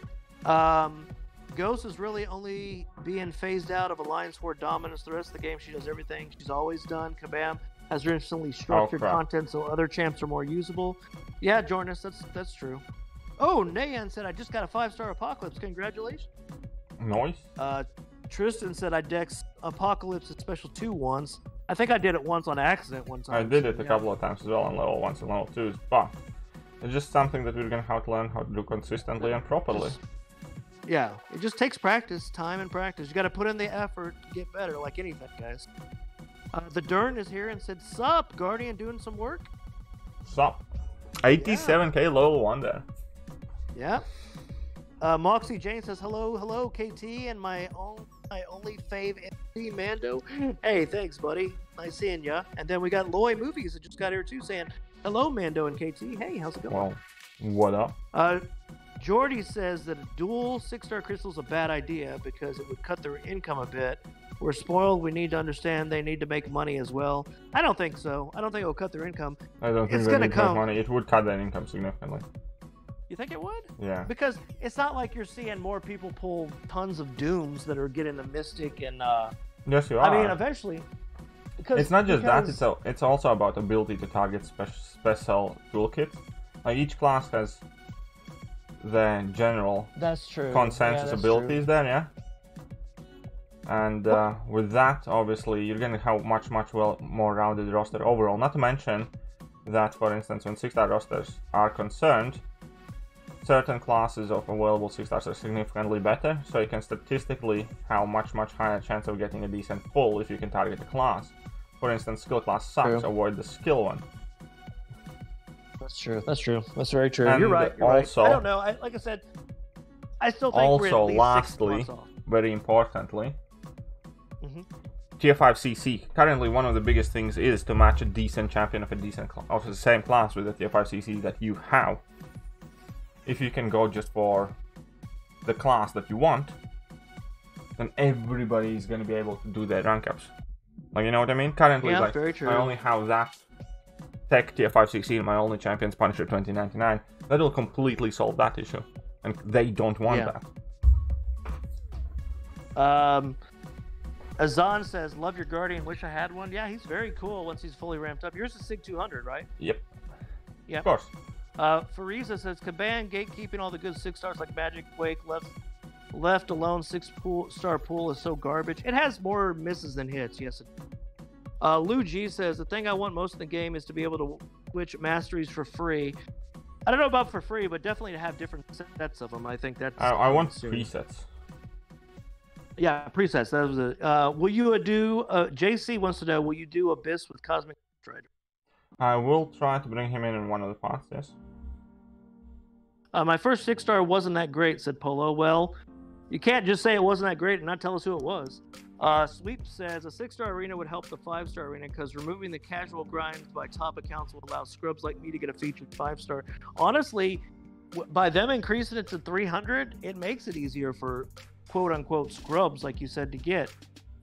Ghost is really only being phased out of Alliance War dominance. The rest of the game, she does everything she's always done. Kabam has her instantly structured content so other champs are more usable. Yeah, Jornus, that's true. Oh, Nayan said, I just got a 5-star Apocalypse. Congratulations. Nice. Tristan said, I dex Apocalypse at special 2 once. I think I did it once on accident one time. I did it a couple of times as well on level 1s and level 2s, but it's just something that we're going to have to learn how to do consistently and properly. Yeah, it just takes practice, time and practice. You got to put in the effort to get better, like anything, guys. The Dern is here and said, sup, Guardian, doing some work? Sup. 87k level 1 there. Yeah. Moxie Jane says, hello, KT, and my only fave MC, Mando. Hey, thanks, buddy. Nice seeing ya. And then we got Loy Movies that just got here, too, saying, hello, Mando and KT. Hey, how's it going? Well, what up? Jordy says that a dual 6-star crystal is a bad idea because it would cut their income a bit. We're spoiled. We need to understand they need to make money as well. I don't think so. I don't think it will cut their income. I don't think they need to make money. It would cut their income significantly. You think it would? Yeah. Because it's not like you're seeing more people pull tons of Dooms that are getting the Mystic and... yes, you are. I mean, eventually... It's not just that, it's also about ability to target special toolkit. Like, each class has the general consensus abilities there, yeah? And with that, obviously, you're going to have much more rounded roster overall. Not to mention that, for instance, when 6-star rosters are concerned, certain classes of available 6-stars are significantly better, so you can statistically have much higher chance of getting a decent pull if you can target a class. For instance, skill class sucks, avoid the skill one. That's true. That's very true. And you're right. Also, I don't know. Like I said, I still think we're at least lastly, 6 months off. Very importantly, Tier 5 CC. Currently, one of the biggest things is to match a decent champion of the same class with the Tier 5 CC that you have. If you can go just for the class that you want, then everybody is going to be able to do their rank ups. Like, you know what I mean? Currently, yeah, like, very true. I only have that Tech Tier 5 16, my only champion's Punisher 2099. That will completely solve that issue. And they don't want that. Azan says, love your Guardian, wish I had one. Yeah, he's very cool once he's fully ramped up. Yours is SIG 200, right? Yep. Yeah. Of course. Fariza says, Kaban gatekeeping all the good 6-stars like Magic, Wake, left alone 6-star pool is so garbage. It has more misses than hits, yes. Lou G says, the thing I want most in the game is to be able to switch masteries for free. I don't know about for free, but definitely to have different sets of them. I think that's... I want presets. Yeah, presets. That was it. Will you do... JC wants to know, will you do Abyss with Cosmic Strider? I will try to bring him in one of the parts, yes. My first 6-star wasn't that great, said Polo. Well, You can't just say it wasn't that great and not tell us who it was. Sweep says a 6-star arena would help the 5-star arena because removing the casual grinds by top accounts will allow scrubs like me to get a featured 5-star. Honestly, by them increasing it to 300, it makes it easier for quote unquote scrubs, like you said, to get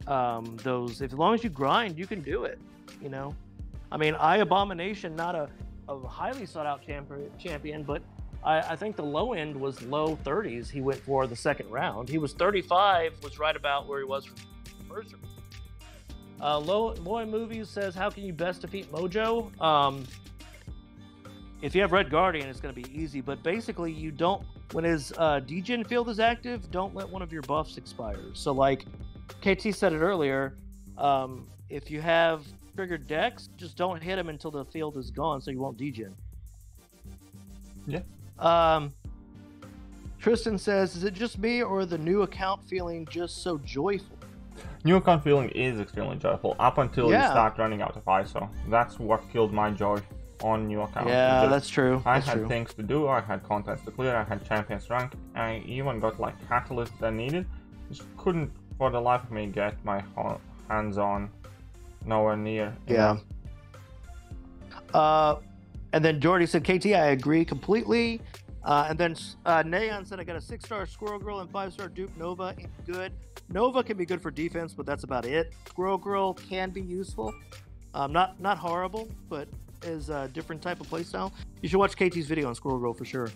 those. As long as you grind, you can do it. You know, I mean, Abomination, not a highly sought out champion, but I think the low end was low 30s. He went for the second round. He was 35, was right about where he was from the first round. Loy Movies says, how can you best defeat Mojo? If you have Red Guardian, it's going to be easy, but basically you don't, when his degen field is active, don't let one of your buffs expire. So like KT said it earlier, if you have triggered decks, just don't hit him until the field is gone so you won't degen. Yeah. Tristan says, is it just me or the new account feeling just so joyful? New account feeling is extremely joyful up until you start running out of ISO. That's what killed my joy on new account. Yeah, that's true. I had things to do, I had contests to clear, I had champions rank, I even got like catalysts that I needed. Just couldn't for the life of me get my hands on, nowhere near. Yeah. And then Jordy said, KT, I agree completely. And then Neon said, I got a 6-star Squirrel Girl and 5-star Duke Nova. Good. Nova can be good for defense, but that's about it. Squirrel Girl can be useful. Not horrible, but is a different type of playstyle. You should watch KT's video on Squirrel Girl for sure.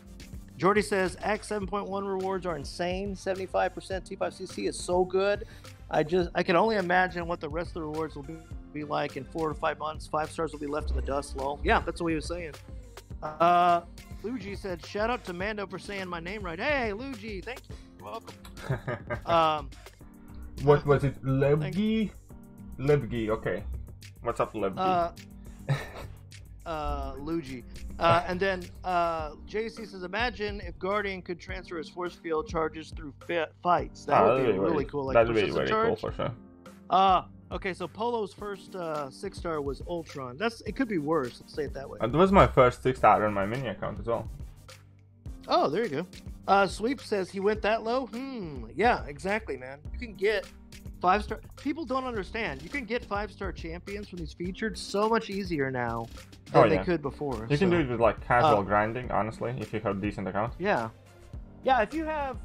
Jordy says, Act 7.1 rewards are insane. 75% T5CC is so good. I can only imagine what the rest of the rewards will be like in 4 to 5 months. 5 stars will be left in the dust. Lol. Yeah, that's what he was saying. Luigi said, shout out to Mando for saying my name right. Hey, Luigi, thank you. You're welcome. What was it? Lebgi? Lebgi, okay. What's up, Lebgi? Luigi. And then JC says, imagine if Guardian could transfer his force field charges through fights. That would be really cool. Like that'd be very cool for sure. Okay, so Polo's first 6-star was Ultron. It could be worse, let's say it that way. It was my first 6-star on my mini account as well. Oh, there you go. Sweep says he went that low? Yeah, exactly, man. You can get 5-star. People don't understand. You can get 5-star champions from these featured so much easier now than they could before. You can do it with like casual grinding, honestly, if you have a decent account. Yeah. Yeah, if you have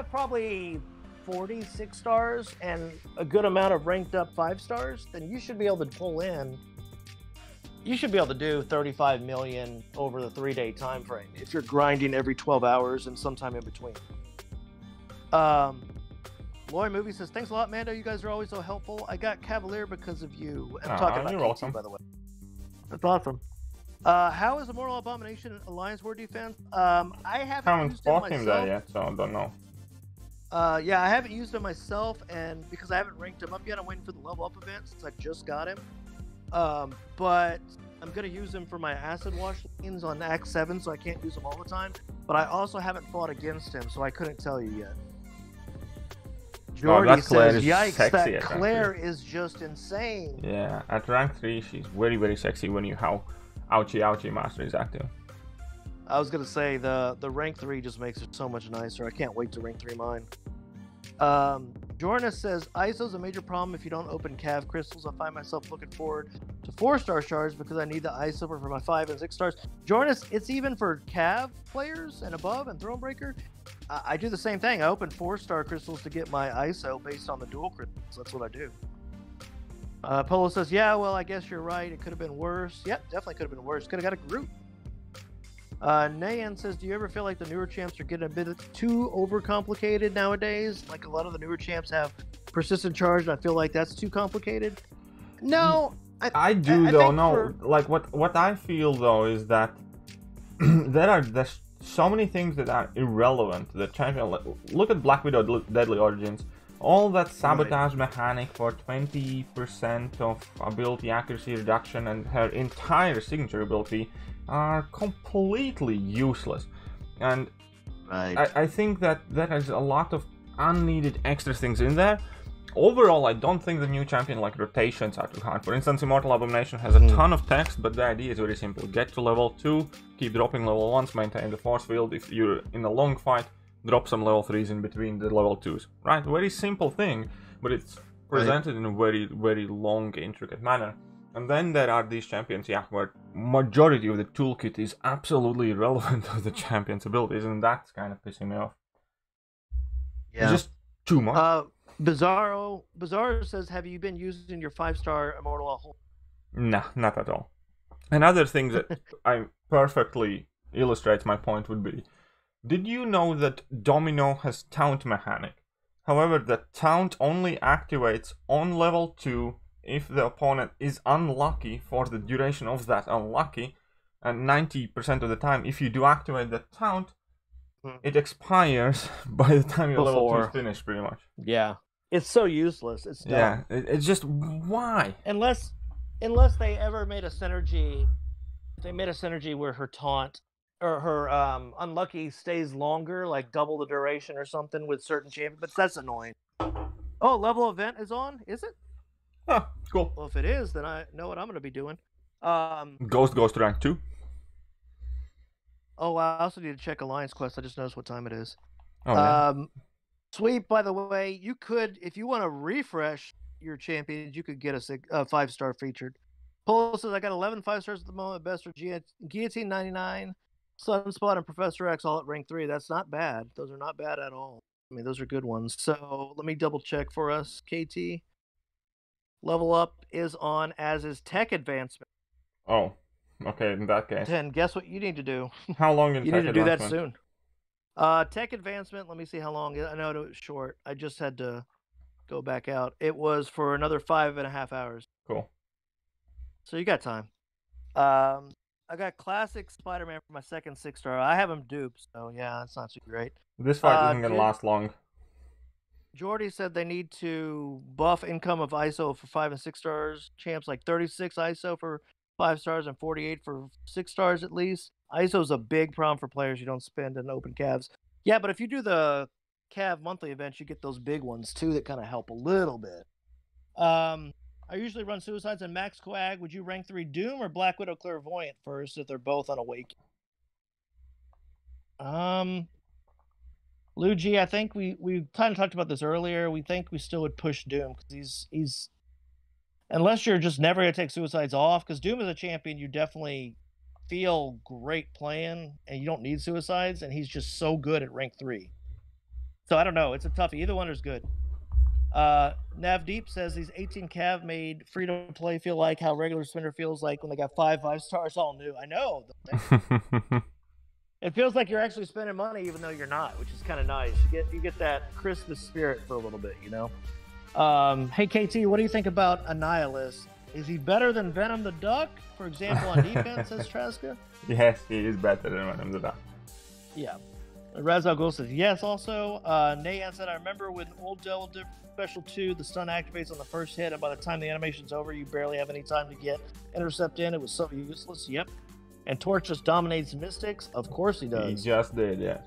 probably 40 6-stars and a good amount of ranked up 5-stars, then you should be able to pull in. You should be able to do 35 million over the 3-day time frame if you're grinding every 12 hours and sometime in between. Loy Movie says, thanks a lot, Mando. You guys are always so helpful. I got Cavalier because of you. I'm talking about KT, welcome. By the way. That's awesome. How is Immortal Abomination Alliance War Defense? I haven't fought him there yet, so I don't know. Yeah, I haven't used him myself, and because I haven't ranked him up yet, I'm waiting for the level up event since I just got him. But I'm going to use him for my Acid Wash lanes on Act 7, so I can't use him all the time. But I also haven't fought against him, so I couldn't tell you yet. Jordy says, yikes, that Claire is just insane. Yeah, at rank 3, she's very, very sexy when you have Ouchie Master is active. I was going to say, the rank 3 just makes it so much nicer. I can't wait to rank 3 mine. Jorna says, ISO's a major problem if you don't open Cav crystals. I find myself looking forward to 4-star shards because I need the ISO for my 5 and 6 stars. Jorna, it's even for Cav players and above and Thronebreaker. I do the same thing. I open 4-star crystals to get my ISO based on the dual crystals. That's what I do. Polo says, yeah, well, I guess you're right. It could have been worse. Yep, definitely could have been worse. Could have got a group. Nayan says, do you ever feel like the newer champs are getting a bit too overcomplicated nowadays? Like a lot of the newer champs have persistent charge, and I feel like that's too complicated. No, I do though. No, like what I feel though is that there's so many things that are irrelevant to the champion. Look at Black Widow Deadly Origins. All that sabotage mechanic for 20% of ability accuracy reduction and her entire signature ability are completely useless. And I think that has a lot of unneeded extra things in there. Overall, I don't think the new champion like rotations are too hard. For instance, Immortal Abomination has a ton of text, but the idea is very simple. Get to level 2, keep dropping level 1s, maintain the force field. If you're in a long fight, drop some level 3s in between the level 2s, right? Very simple thing, but it's presented in a very, very long, intricate manner. And then there are these champions, yeah, where majority of the toolkit is absolutely irrelevant to the champion's abilities, and that's kind of pissing me off. Yeah. It's just too much. Bizarro says, have you been using your 5-star Immortal at home? Nah, not at all. Another thing that I perfectly illustrates my point would be, did you know that Domino has taunt mechanic? However, the taunt only activates on level 2 if the opponent is unlucky for the duration of that unlucky, and 90% of the time, if you do activate the taunt, it expires by the time your level 2 is finished, pretty much. Yeah. It's so useless. It's dumb. Yeah, it's just, why? Unless they ever made a synergy, where her taunt or her unlucky stays longer, like double the duration or something with certain champions, but that's annoying. Oh, level event is on? Is it? Oh, cool. Well, if it is, then I know what I'm going to be doing. Ghost goes to rank 2. Oh, I also need to check Alliance Quest. I just noticed what time it is. Oh, yeah. Sweep, by the way, you could, if you want to refresh your champions, you could get a 5-star featured. Polo says, I got 11 5-stars at the moment. Best are Guillotine 99, Sunspot, and Professor X all at rank 3. That's not bad. Those are not bad at all. I mean, those are good ones. So let me double check for us. KT. Level up is on, as is tech advancement. Oh, okay, in that case. 10. Guess what you need to do? How long in you tech need to do that advancement? soon. Tech advancement, let me see how long. I know it was short. I just had to go back out. It was for another 5.5 hours. Cool. So you got time. I got classic Spider-Man for my second 6-star. I have him duped, so yeah, it's not too great. This fight isn't going to last long. Jordy said they need to buff income of ISO for 5 and 6 stars. Champs like 36 ISO for 5 stars and 48 for 6 stars at least. ISO is a big problem for players you don't spend in open calves. Yeah, but if you do the Cav monthly events, you get those big ones too that kind of help a little bit. I usually run Suicides and Max Coag. Would you rank 3 Doom or Black Widow Clairvoyant first if they're both on Awake? Luigi, I think we kind of talked about this earlier. We think we still would push Doom because he's unless you're just never going to take Suicides off, because Doom is a champion you definitely feel great playing and you don't need Suicides, and he's just so good at rank 3. So I don't know. It's a toughie. Either one is good. Navdeep says these 18 Cav made free to play feel like how regular spinner feels like when they got 5 stars all new. I know. It feels like you're actually spending money even though you're not, which is kind of nice. You get that Christmas spirit for a little bit, you know. Hey KT, what do you think about Annihilus? Is he better than Venom the Duck, for example, on defense? Says Traska. Yes, he is better than Venom the Duck. Yeah. Razal Ghost says yes. Also, Nayan said, I remember when old Devil Special 2, the stun activates on the first hit, and by the time the animation's over, you barely have any time to get intercept in. It was so useless. Yep. And Torch just dominates Mystics? Of course he does. He just did, yes.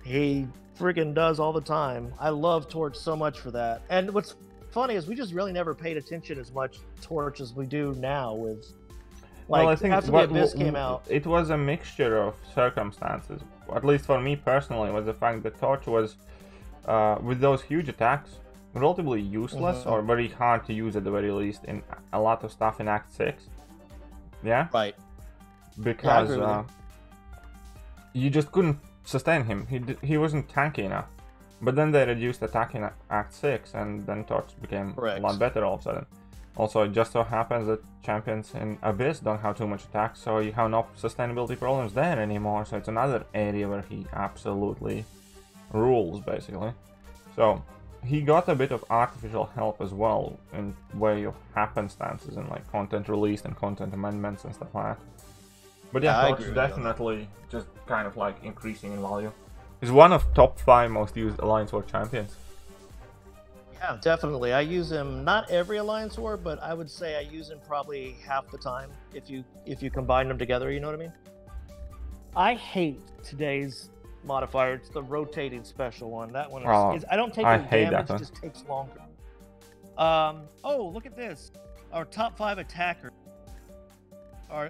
He freaking does all the time. I love Torch so much for that. And what's funny is we just really never paid attention as much to Torch as we do now with... Like, well, I think after the Abyss came out... It was a mixture of circumstances. At least for me personally, was the fact that Torch was, with those huge attacks, relatively useless or very hard to use at the very least in a lot of stuff in Act 6. Yeah? Right. Because you just couldn't sustain him. He wasn't tanky enough. But then they reduced attack in Act 6, and then Torch became a lot better all of a sudden. Also, it just so happens that champions in Abyss don't have too much attack, so you have no sustainability problems there anymore. So it's another area where he absolutely rules, basically. So he got a bit of artificial help as well in way of happenstances and like content released and content amendments and stuff like that. But yeah, Torch is definitely just kind of like increasing in value. He's one of top 5 most used Alliance War champions. Yeah, definitely. I use him not every Alliance War, but I would say I use him probably half the time if you combine them together, you know what I mean? I hate today's modifier. It's the rotating special one. That one is I don't take any damage, it just takes longer. Oh, look at this. Our top 5 attacker.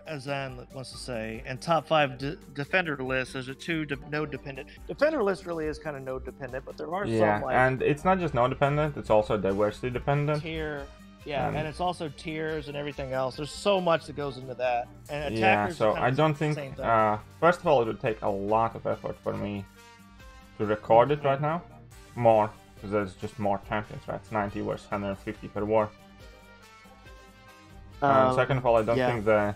Azan wants to say, and top 5 defender list. There's a 2 node dependent. Defender list really is kind of node dependent, but there are some like and it's not just node dependent; it's also diversity dependent. Tier, and it's also tiers and everything else. There's so much that goes into that. And attackers. Yeah, so I don't think. First of all, it would take a lot of effort for me to record it right now. More, because there's just more champions, right? It's 90 versus 150 per war. Second of all, I don't think the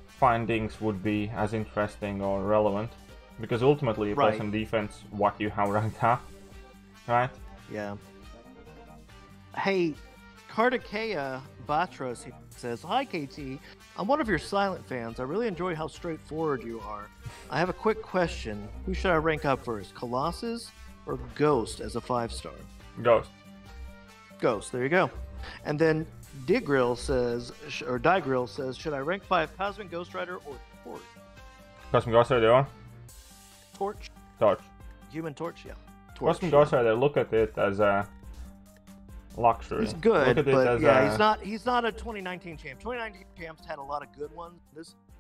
findings would be as interesting or relevant, because ultimately you play some defense what you have ranked up, right? Yeah. Hey, Kardakea Batros says, "Hi KT, I'm one of your silent fans. I really enjoy how straightforward you are. I have a quick question. Who should I rank up first, Colossus or Ghost as a 5-star?" Ghost. Ghost, there you go. And then Digrill says, should I rank 5 Cosmic Ghost Rider or Torch? Cosmic Ghost Rider? Torch. Torch. Human Torch, yeah. Torch, Cosmic Ghost Rider, look at it as a luxury. He's good, look at it as he's not a 2019 champ. 2019 champs had a lot of good ones.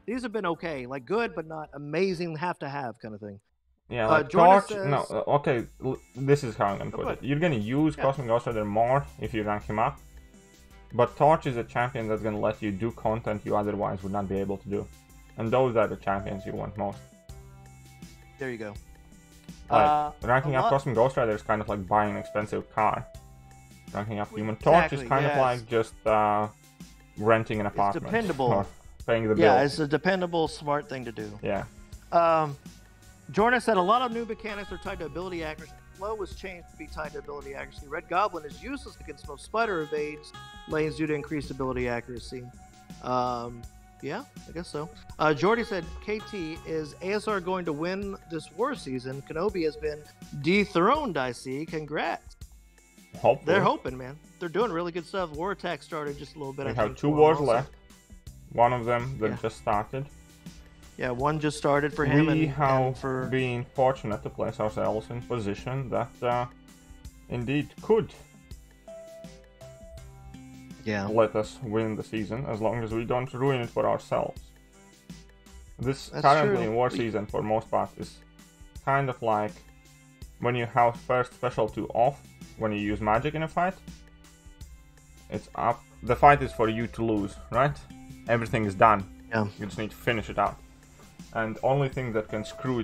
These have been okay, like good but not amazing, have to have kind of thing. Yeah, like Torch. No, okay. This is how I'm gonna put it. You're gonna use Cosmic Ghost Rider more if you rank him up, but Torch is a champion that's gonna let you do content you otherwise would not be able to do, and those are the champions you want most. There you go. Ranking up Cosmic Ghost Rider is kind of like buying an expensive car. Ranking up Human Torch is kind of like just renting an apartment. It's dependable. Or paying the bill. Yeah, it's a dependable, smart thing to do. Yeah. Jordan said a lot of new mechanics are tied to ability accuracy. Flow was changed to be tied to ability accuracy. Red Goblin is useless against most spider evades lanes due to increased ability accuracy. Yeah, I guess so. Jordy said, KT, is ASR going to win this war season? Kenobi has been dethroned, I see. Congrats. Hopefully. They're hoping, man. They're doing really good stuff. War Attack started just a little bit. We have 2 wars left. One of them that just started. Yeah, one just started for him. We have been fortunate to place ourselves in position that indeed could let us win the season, as long as we don't ruin it for ourselves. This currently in war season, for most part, is kind of like when you have first special 2 off, when you use magic in a fight, it's up. The fight is for you to lose, right? Everything is done. Yeah. You just need to finish it out. And only thing that can screw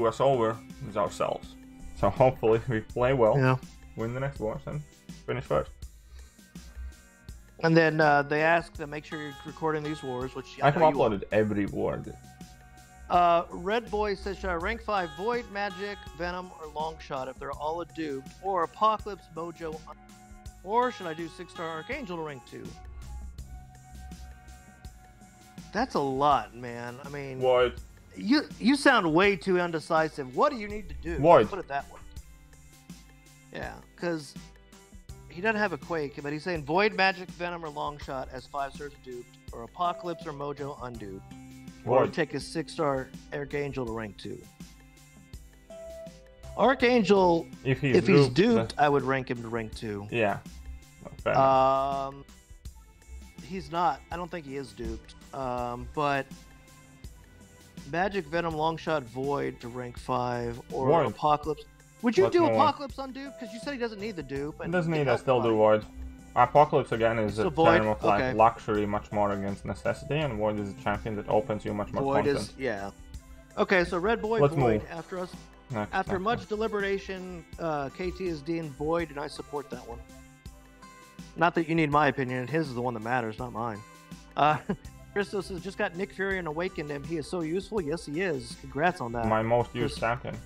us over is ourselves. So hopefully we play well, win the next wars, and finish first. And then they ask to make sure you're recording these wars, which I have uploaded every war. Red Boy says, should I rank 5 Void, Magic, Venom, or Longshot if they're all a dupe, or Apocalypse, Mojo, or should I do 6-star Archangel to rank 2? That's a lot, man. I mean, Void. You sound way too undecisive. What do you need to do? Void. Put it that way. Yeah, because he doesn't have a Quake, but he's saying Void, Magic, Venom, or Longshot as 5 stars duped, or Apocalypse or Mojo unduped, or take a 6-star Archangel to rank 2. Archangel, if he's duped, I would rank him to rank 2. Yeah. He's not. I don't think he is duped. But Magic, Venom, Longshot, Void to rank 5, or Void. Apocalypse. Would you do Apocalypse on dupe? Because you said he doesn't need the dupe. He doesn't need. I still do Void. Apocalypse again is a term of like luxury, much more against necessity, and Void is a champion that opens you much more content. Void is Okay, so Red Boy Let's Void move. after much deliberation, KT is deemed Void, and I support that one. Not that you need my opinion; his is the one that matters, not mine. Christos has just got Nick Fury and awakened him. He is so useful. Yes, he is. Congrats on that. My most used champion.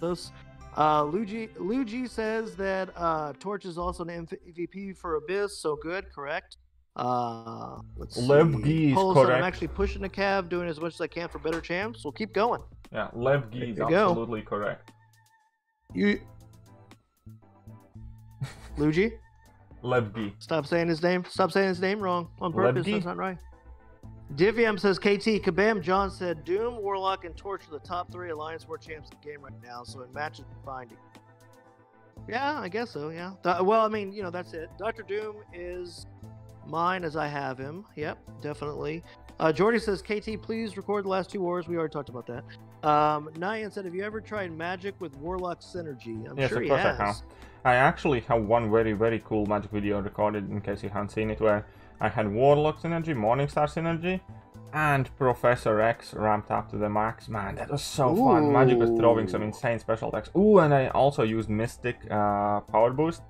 Luigi says that Torch is also an MVP for Abyss. So good, correct? Let's see. Lev-G is correct. I'm actually pushing the Cav, doing as much as I can for better champs. We'll keep going. Yeah, Lev-G is absolutely correct. Luigi? Lev-G. Stop saying his name. Stop saying his name wrong on purpose. That's not right. Divium says, KT, Kabam John said, Doom, Warlock, and Torch are the top 3 Alliance War champs in the game right now, so it matches the finding. Yeah, I guess so, yeah. Well, I mean, that's it. Dr. Doom is mine as I have him. Yep, definitely. Jordy says, KT, please record the last 2 wars. We already talked about that. Nyan said, have you ever tried magic with Warlock Synergy? I'm sure he has. Of course I actually have one very, very cool magic video recorded, in case you haven't seen it, where I had Warlock Synergy, Morningstar Synergy, and Professor X ramped up to the max. Man, that was so fun. Magic was throwing some insane special attacks. Ooh, and I also used Mystic Power Boost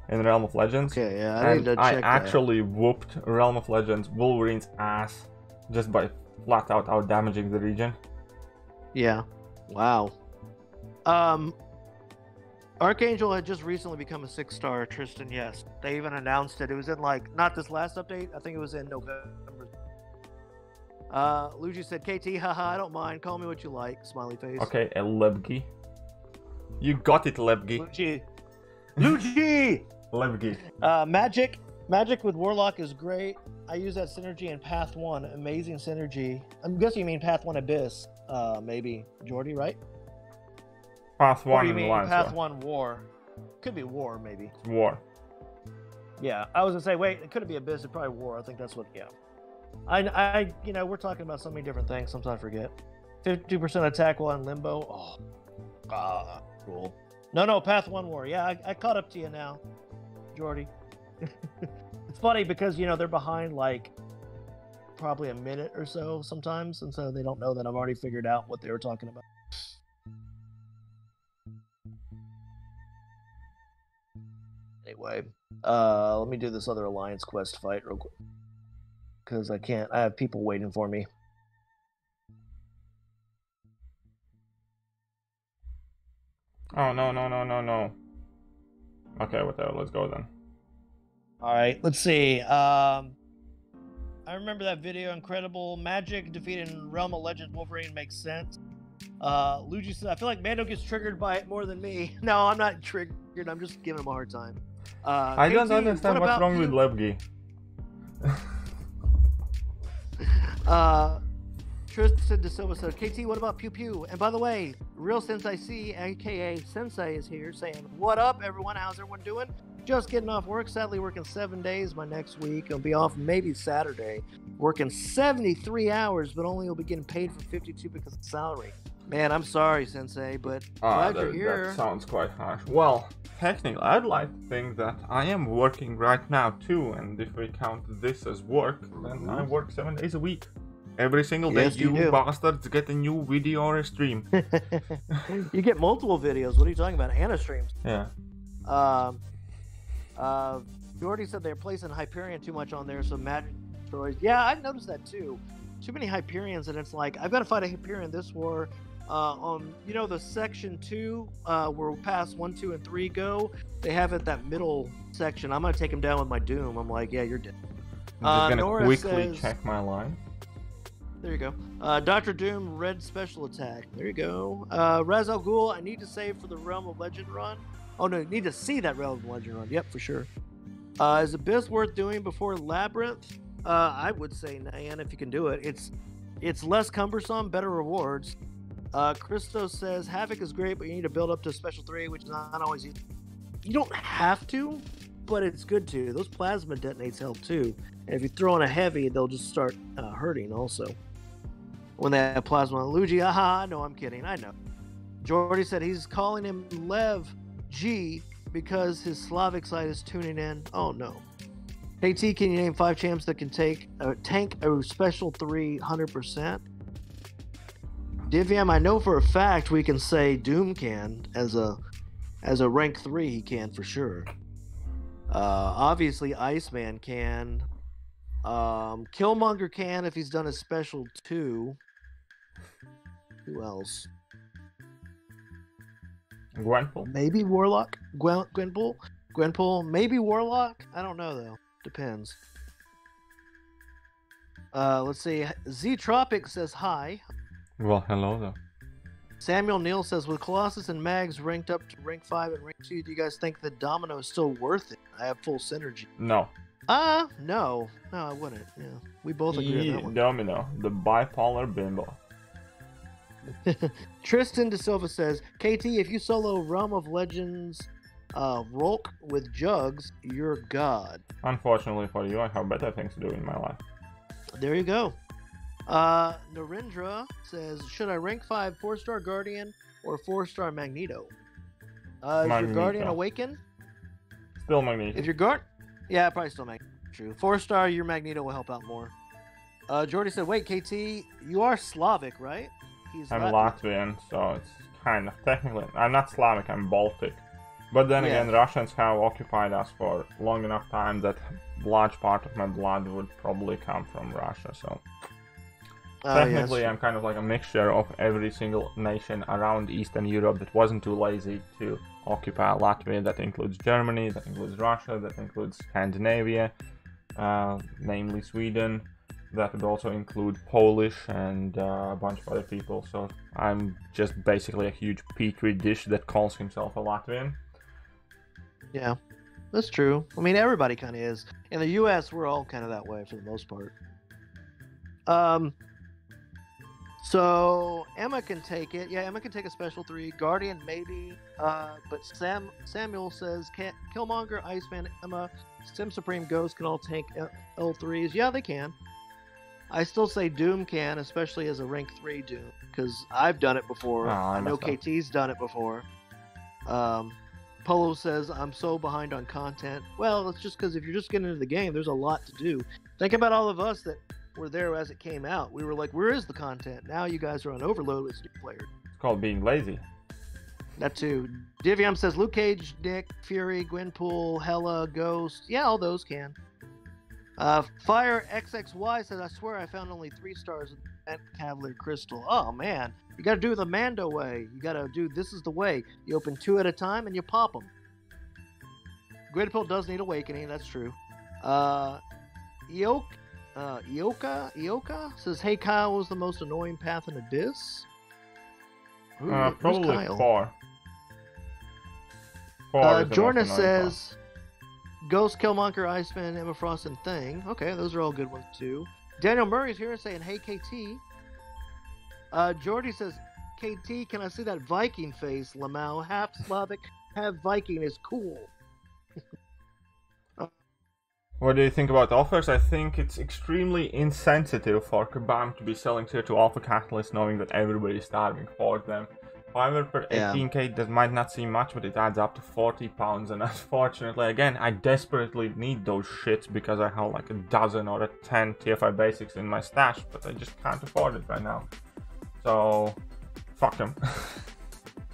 in Realm of Legends. Okay, yeah, I actually whooped Realm of Legends Wolverine's ass just by flat out damaging the region. Yeah. Wow. Archangel had just recently become a 6-star, Tristan, yes. They even announced it. It was in, like, not this last update. I think it was in November. Luigi said, KT, haha, I don't mind. Call me what you like. Smiley face. Okay, a Lebgi. You got it, Lebgi. Luigi! Lebgi. Magic with Warlock is great. I use that synergy in Path 1. Amazing synergy. I'm guessing you mean Path 1 Abyss. Maybe. Jordy, right? Path 1 you mean Alliance Path 1 War. Could be War, maybe. War. Yeah, I was gonna say, wait, it couldn't be Abyss, it's probably War. I think that's what, yeah. I you know, we're talking about so many different things, sometimes I forget. 50% attack while in limbo. Oh, cool. No, Path 1 War. Yeah, I caught up to you now, Jordy. It's funny because, you know, they're behind like probably a minute or so sometimes, and so they don't know that I've already figured out what they were talking about. Anyway, let me do this other Alliance quest fight real quick, because I have people waiting for me. Oh, no. Okay, whatever, let's go then. Alright, let's see. I remember that video, incredible. Magic defeating Realm of Legends Wolverine makes sense. Luigi said, I feel like Mando gets triggered by it more than me. No, I'm not triggered, I'm just giving him a hard time. I don't understand what's wrong with Lebgi. Tristan De Silva said, KT, what about Pew Pew? And by the way, Real Sensei C, aka Sensei, is here saying, what up, everyone? How's everyone doing? Just getting off work. Sadly, working 7 days my next week. I'll be off maybe Saturday. Working 73 hours, but only will be getting paid for 52 because of salary. Man, I'm sorry, Sensei, but glad you're here. That sounds quite harsh. Well, technically, I'd like to think that I am working right now too, and if we count this as work, then I work 7 days a week. Every single day, yes, you bastards get a new video or a stream. You get multiple videos. What are you talking about? And a stream. Yeah. Jordy said they're placing Hyperion too much on there, so magic destroys. Yeah, I've noticed that too. Too many Hyperions, and it's like, I've got to fight a Hyperion this war. On, you know, the section 2, where past 1, 2, and 3 go, they have it that middle section. I'm going to take him down with my Doom. I'm like, yeah, you're dead. I'm just going to quickly says, check my line. There you go. Dr. Doom, red special attack. There you go. Raz Al Ghul, I need to save for the Realm of Legend run. Oh, no, you need to see that Realm of Legend run. Yep, for sure. Is Abyss worth doing before Labyrinth? I would say, Nayan, if you can do it. It's less cumbersome, better rewards. Christos says, Havoc is great, but you need to build up to Special 3, which is not always easy. You don't have to, but it's good to. Those plasma detonates help too. And if you throw in a heavy, they'll just start hurting also. When they have plasma. Luigi, aha, no, I'm kidding. I know. Jordy said he's calling him Lev G because his Slavic side is tuning in. Oh, no. KT, can you name 5 champs that can tank a Special 3 100%? Divyam, I know for a fact we can say Doom can. As a rank 3, he can for sure. Obviously, Iceman can. Killmonger can if he's done a Special 2. Who else? Gwenpool? Maybe Warlock? Gwenpool? Maybe Warlock? I don't know, though. Depends. Let's see. Z-Tropic says hi. Well, hello, though. Samuel Neal says, with Colossus and Mags ranked up to rank 5 and rank 2, do you guys think the Domino is still worth it? I have full synergy. No. No, I wouldn't. Yeah, we both agree on that one. Domino, the bipolar bimbo. Tristan De Silva says, KT, if you solo Realm of Legends Rolk with jugs, you're God. Unfortunately for you, I have better things to do in my life. There you go. Narendra says, should I rank 5 4-star Guardian or 4-star Magneto? Is your Guardian Awaken? Still Magneto. If your yeah, probably still Magneto. True. 4-star, your Magneto will help out more. Jordy said, wait, KT, you are Slavic, right? I'm Latvian, so it's kind of technically. I'm not Slavic, I'm Baltic. But then again, Russians have occupied us for long enough time that large part of my blood would probably come from Russia, so. Technically, I'm kind of like a mixture of every single nation around Eastern Europe that wasn't too lazy to occupy Latvia. That includes Germany, that includes Russia, that includes Scandinavia, namely Sweden. That would also include Polish and a bunch of other people. So I'm just basically a huge petri dish that calls himself a Latvian. Yeah, that's true. I mean, everybody kind of is. In the U.S., we're all kind of that way for the most part. So Emma can take it. Yeah, Emma can take a special 3. Guardian maybe. But Samuel says Killmonger, Iceman, Emma, Sim Supreme, Ghost can all tank L3s. Yeah, they can. I still say Doom can, especially as a rank 3 Doom, because I've done it before. I know KT's done it before. Polo says, I'm so behind on content. Well, it's just because if you're just getting into the game, there's a lot to do. Think about all of us that were there as it came out. We were like, where is the content? Now you guys are on overload with new players. It's called being lazy. That too. Divium says Luke Cage, Nick, Fury, Gwenpool, Hela, Ghost. Yeah, all those can. Fire XXY says, I swear I found only 3 stars at Cavalier Crystal. Oh man, you gotta do the Mando way. You gotta do, this is the way. You open 2 at a time and you pop them. Gwenpool does need awakening, that's true. Ioka says, hey, Kyle was the most annoying path in Abyss. Ooh, probably 4. Jordan says, Ghost, Killmonger, Iceman, Emma Frost, and Thing. Okay, those are all good ones too. Daniel Murray's here saying, hey, KT. Jordy says, KT, can I see that Viking face, Lamau? Half Slavic, half Viking is cool. What do you think about offers? I think it's extremely insensitive for Kabam to be selling Tier 2 Alpha Catalyst knowing that everybody is starving for them. However, per 18k, that might not seem much, but it adds up to £40, and unfortunately, again, I desperately need those shits because I have like a dozen or 10 Tier 5 basics in my stash, but I just can't afford it right now. So, fuck them.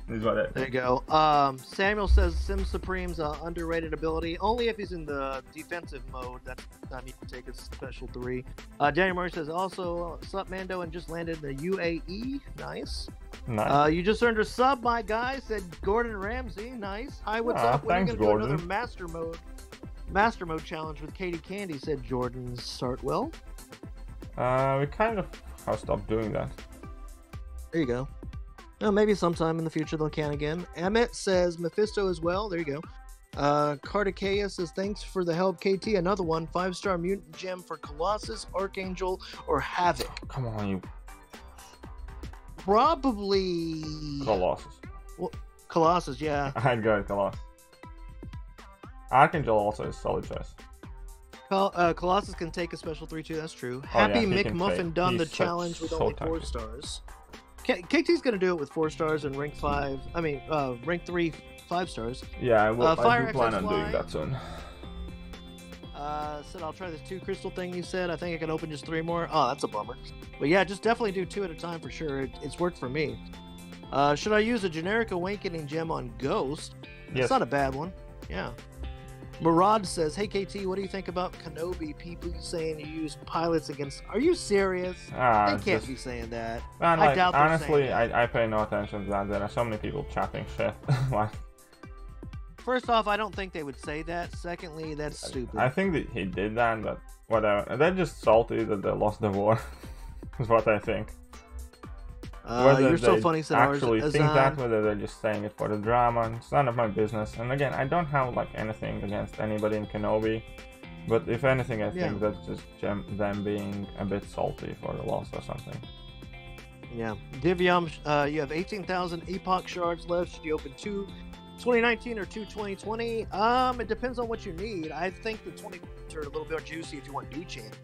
There you go. Samuel says Sim Supreme's underrated ability. Only if he's in the defensive mode. That's the time you can take a special 3. Daniel Murray says also Sup Mando and just landed in the UAE. Nice. You just earned a sub, my guy. Said Gordon Ramsay. Nice. Hi, what's up? When are you gonna do another master mode challenge with Katie Candy? Said Jordan Sartwell. We kind of have stopped doing that. There you go. Maybe sometime in the future they'll can again. Emmett says Mephisto as well. There you go. Cardicaea says thanks for the help, KT. Another one. 5-star mutant gem for Colossus, Archangel, or Havoc. Come on, you. Probably Colossus. Well, Colossus, yeah. I'd go with Colossus. Archangel also is solid choice. Colossus can take a special 3 too. That's true. Happy Mick Muffin done the challenge with only 4 stars. KT's gonna do it with 4 stars and rank 5. I mean, rank 3, 5 stars. Yeah, I will. I do plan on doing that soon. Said I'll try this 2 crystal thing you said. I think I can open just 3 more. Oh, that's a bummer. But yeah, just definitely do 2 at a time for sure. It's worked for me. Should I use a generic awakening gem on Ghost? Yes. It's not a bad one. Yeah. Murad says, hey KT, what do you think about Kenobi? People saying you use pilots against... Are you serious? They can't be saying that. Man, like, I doubt honestly, I pay no attention to that. There are so many people chatting shit. First off, I don't think they would say that. Secondly, that's stupid. I think that he did that, but whatever. They're just salty that they lost the war. Is what I think. You're so funny, said actually think that, whether they're just saying it for the drama, it's none of my business. And again, I don't have like anything against anybody in Kenobi, but if anything, I think that's just them being a bit salty for the loss or something. Yeah. Divyam, you have 18,000 Epoch shards left. Should you open 2 2019 or 2020? It depends on what you need. I think the 20 are a little bit juicy if you want new champ.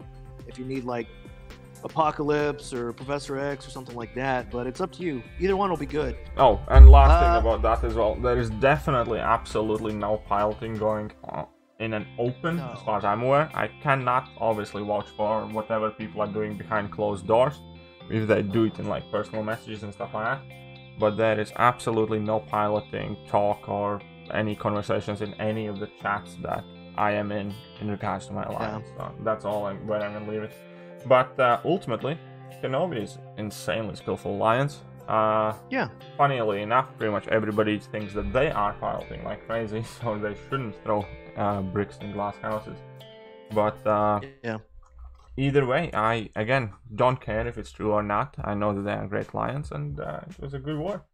If you need like Apocalypse or Professor X or something like that, but it's up to you. Either one will be good. Oh, and last thing about that as well, there is definitely absolutely no piloting going on in an open, as far as I'm aware. I cannot obviously vouch for whatever people are doing behind closed doors, if they do it in like personal messages and stuff like that. But there is absolutely no piloting, talk, or any conversations in any of the chats that I am in regards to my alliance. So that's all where I'm gonna leave it. But ultimately, Kenobi is insanely skillful alliance. Funnily enough, pretty much everybody thinks that they are piloting like crazy, so they shouldn't throw bricks in glass houses. But either way, I again don't care if it's true or not. I know that they are great alliance, and it was a good war.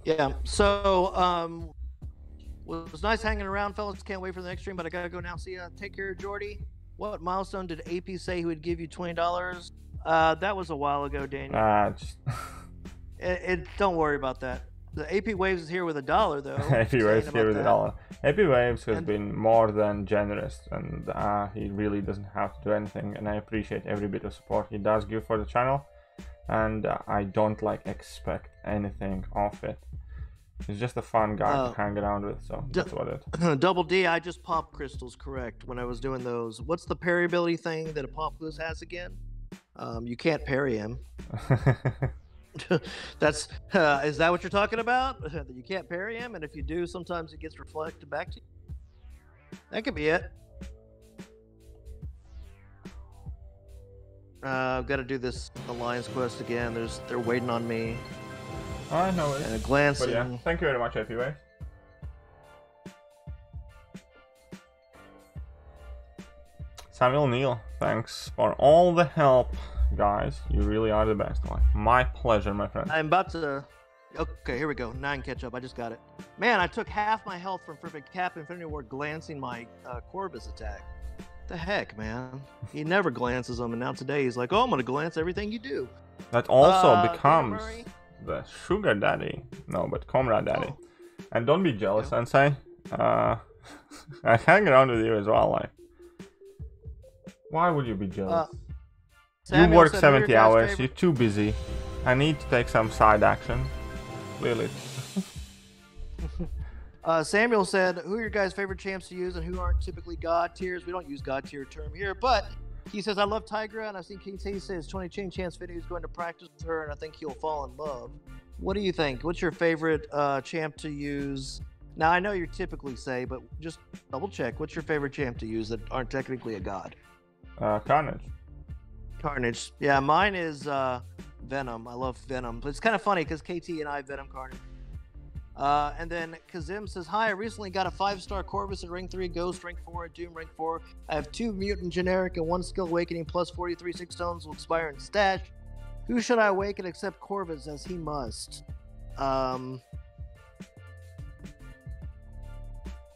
Yeah. So well, it was nice hanging around, fellas. Can't wait for the next stream, but I gotta go now. See ya. Take care, Jordy. What milestone did AP say he would give you $20? That was a while ago, Daniel. Don't worry about that. The AP Waves is here with $1, though. AP Waves here with $1. AP Waves has been more than generous, and he really doesn't have to do anything. And I appreciate every bit of support he does give for the channel, and I don't like expect anything of it. He's just a fun guy to hang around with, so that's what it. Double D, I just popped crystals, correct, when I was doing those. What's the parryability thing that Apocalypse has again? You can't parry him. That's is that what you're talking about? You can't parry him, and if you do, sometimes it gets reflected back to you. That could be it. I've got to do this Alliance quest again. They're waiting on me. I know it. And a glance. But yeah, thank you very much, AP Waves. Samuel Neal, thanks for all the help, guys. You really are the best one. My pleasure, my friend. I'm about to. Okay, here we go. 9 catch up. I just got it. Man, I took half my health from Perfect Cap Infinity Ward glancing my Corvus attack. The heck, man? He never glances them, and now today he's like, "Oh, I'm gonna glance everything you do." That also becomes the sugar daddy. No, but comrade daddy. And don't be jealous, Sensei. I hang around with you as well. Like, why would you be jealous? You work 70 hours. You're too busy. I need to take some side action. Clearly. Samuel said, "Who are your guys' favorite champs to use, and who aren't typically god tiers?" We don't use god tier term here, but he says, "I love Tigra, and I've seen King T says 20 chain chance video. He's going to practice with her, and I think he'll fall in love." What do you think? What's your favorite champ to use? Now, I know you typically say, but just double check. What's your favorite champ to use that aren't technically a god? Carnage. Carnage. Yeah, mine is Venom. I love Venom. But it's kind of funny because KT and I Venom Carnage. And then Kazim says, "Hi, I recently got a 5-star Corvus at rank 3, Ghost rank 4, and Doom rank 4. I have 2 Mutant Generic and 1 Skill Awakening plus 43 6 stones will expire in stash. Who should I awaken except Corvus as he must?"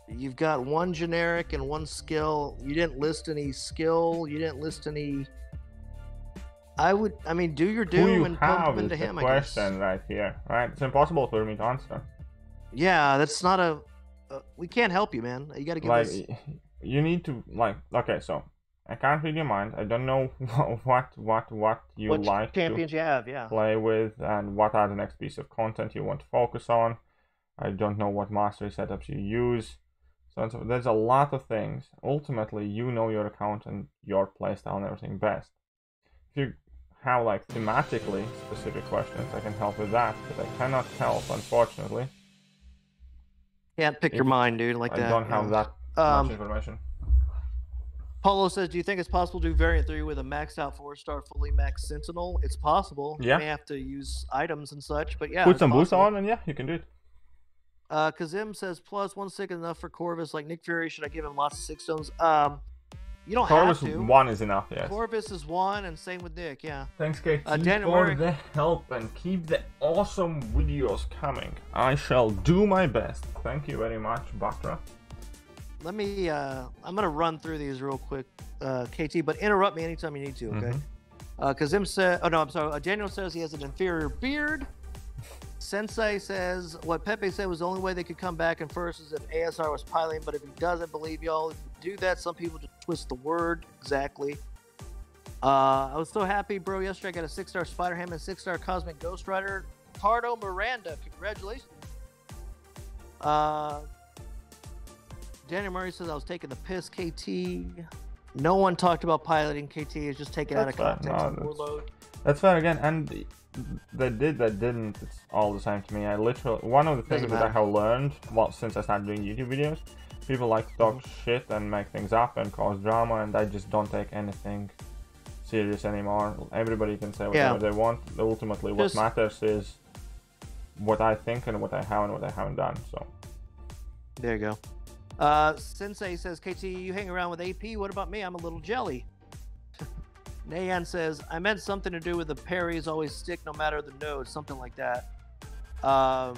You've got 1 Generic and 1 Skill. You didn't list any Skill. You didn't list any... I mean, do your Doom and pump into him, I guess. Question right here, right? It's impossible for me to answer. Yeah, that's not a... we can't help you, man. You gotta give us... You need to, okay, so... I can't read your mind. I don't know what you like champions to you have, yeah. play with, and what are the next piece of content you want to focus on. I don't know what mastery setups you use. So there's a lot of things. Ultimately, you know your account and your playstyle and everything best. If you have thematically specific questions, I can help with that, but I cannot help, unfortunately. Can't pick your mind, dude, like that. I don't have that much information. Paulo says, "Do you think it's possible to do variant 3 with a maxed out 4-star fully maxed Sentinel?" It's possible. Yeah. You may have to use items and such, but yeah. Put some boost on, and yeah, you can do it. Kazim says, "Plus 1 stick is enough for Corvus. Like Nick Fury, should I give him lots of 6 stones?" You don't Corvus have to. 1 is enough, yes. Corvus is 1, and same with Nick, yeah. Thanks, KT, for the help, and keep the awesome videos coming. I shall do my best. Thank you very much, Batra. Let me, I'm going to run through these real quick, KT, but interrupt me anytime you need to, okay? Kazim said, oh no, I'm sorry. Daniel says he has an inferior beard. Sensei says, what Pepe said was the only way they could come back in first is if ASR was piloting, but if he doesn't believe y'all do that, some people just twist the word. Exactly. I was so happy, bro. Yesterday I got a 6-star Spider-Ham and 6-star Cosmic Ghost Rider. Pardo Miranda, congratulations. Daniel Murray says I was taking the piss, KT. No one talked about piloting. KT is just taken out of context. No, that's fair again, and they did, that didn't, it's all the same to me. I literally, one of the things that I have learned, well, since I started doing YouTube videos, people like to talk shit and make things up and cause drama, and I just don't take anything serious anymore. Everybody can say whatever they want. Ultimately, what matters is what I think and what I have and what I haven't done. So there you go. Sensei says, KT, you hang around with AP. What about me? I'm a little jelly. Nayan says, I meant something to do with the parries always stick no matter the node, something like that. Are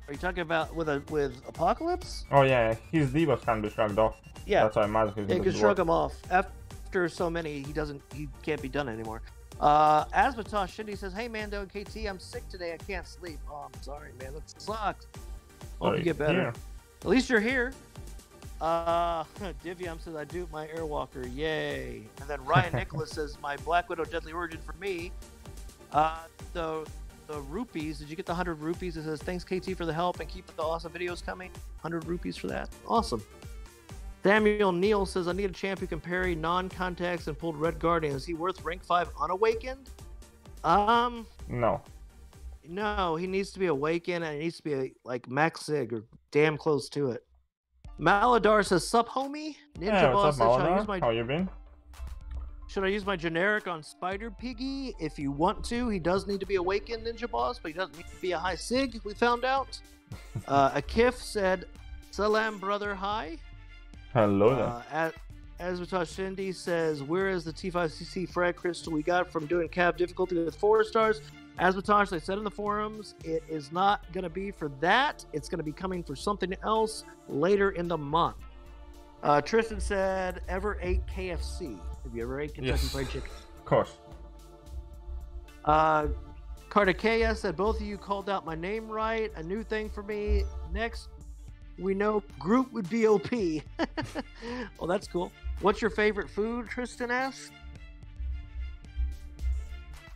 you talking about with Apocalypse? Oh yeah, his debuffs can be shrugged off. Yeah, that's why Magic you can shrug him off. After so many, he can't be done anymore. Asmatosh Shindy says, hey Mando and KT, I'm sick today, I can't sleep. Oh, I'm sorry, man, that sucks. Hope you get better. Here. At least you're here. Divyam says, I duped my Airwalker, yay. And then Ryan Nicholas says, my Black Widow Deadly Origin for me. The rupees, did you get the 100 rupees? It says, thanks KT for the help and keep the awesome videos coming. 100 rupees for that. Awesome. Samuel Neal says, I need a champ who can parry non-contacts and pulled Red Guardian. Is he worth rank 5 unawakened? No. No, he needs to be awakened and he needs to be like max sig or damn close to it. Maladar says, sup homie? Ninja Boss says, how you been? Should I use my generic on Spider Piggy? If you want to, he does need to be awakened, Ninja Boss, but he doesn't need to be a high sig, we found out. Akif said, Salam brother, hi. Hello there. Asmatosh Shindy says, where is the T5CC frag crystal we got from doing cab difficulty with 4 stars? Asmatosh, they said in the forums, it is not going to be for that. It's going to be coming for something else later in the month. Tristan said, ever ate KFC? Have you ever ate Kentucky Fried Chicken? Of course. Kardakea said, both of you called out my name right. A new thing for me. Next, we know Groot would be OP. Well, that's cool. What's your favorite food, Tristan asked?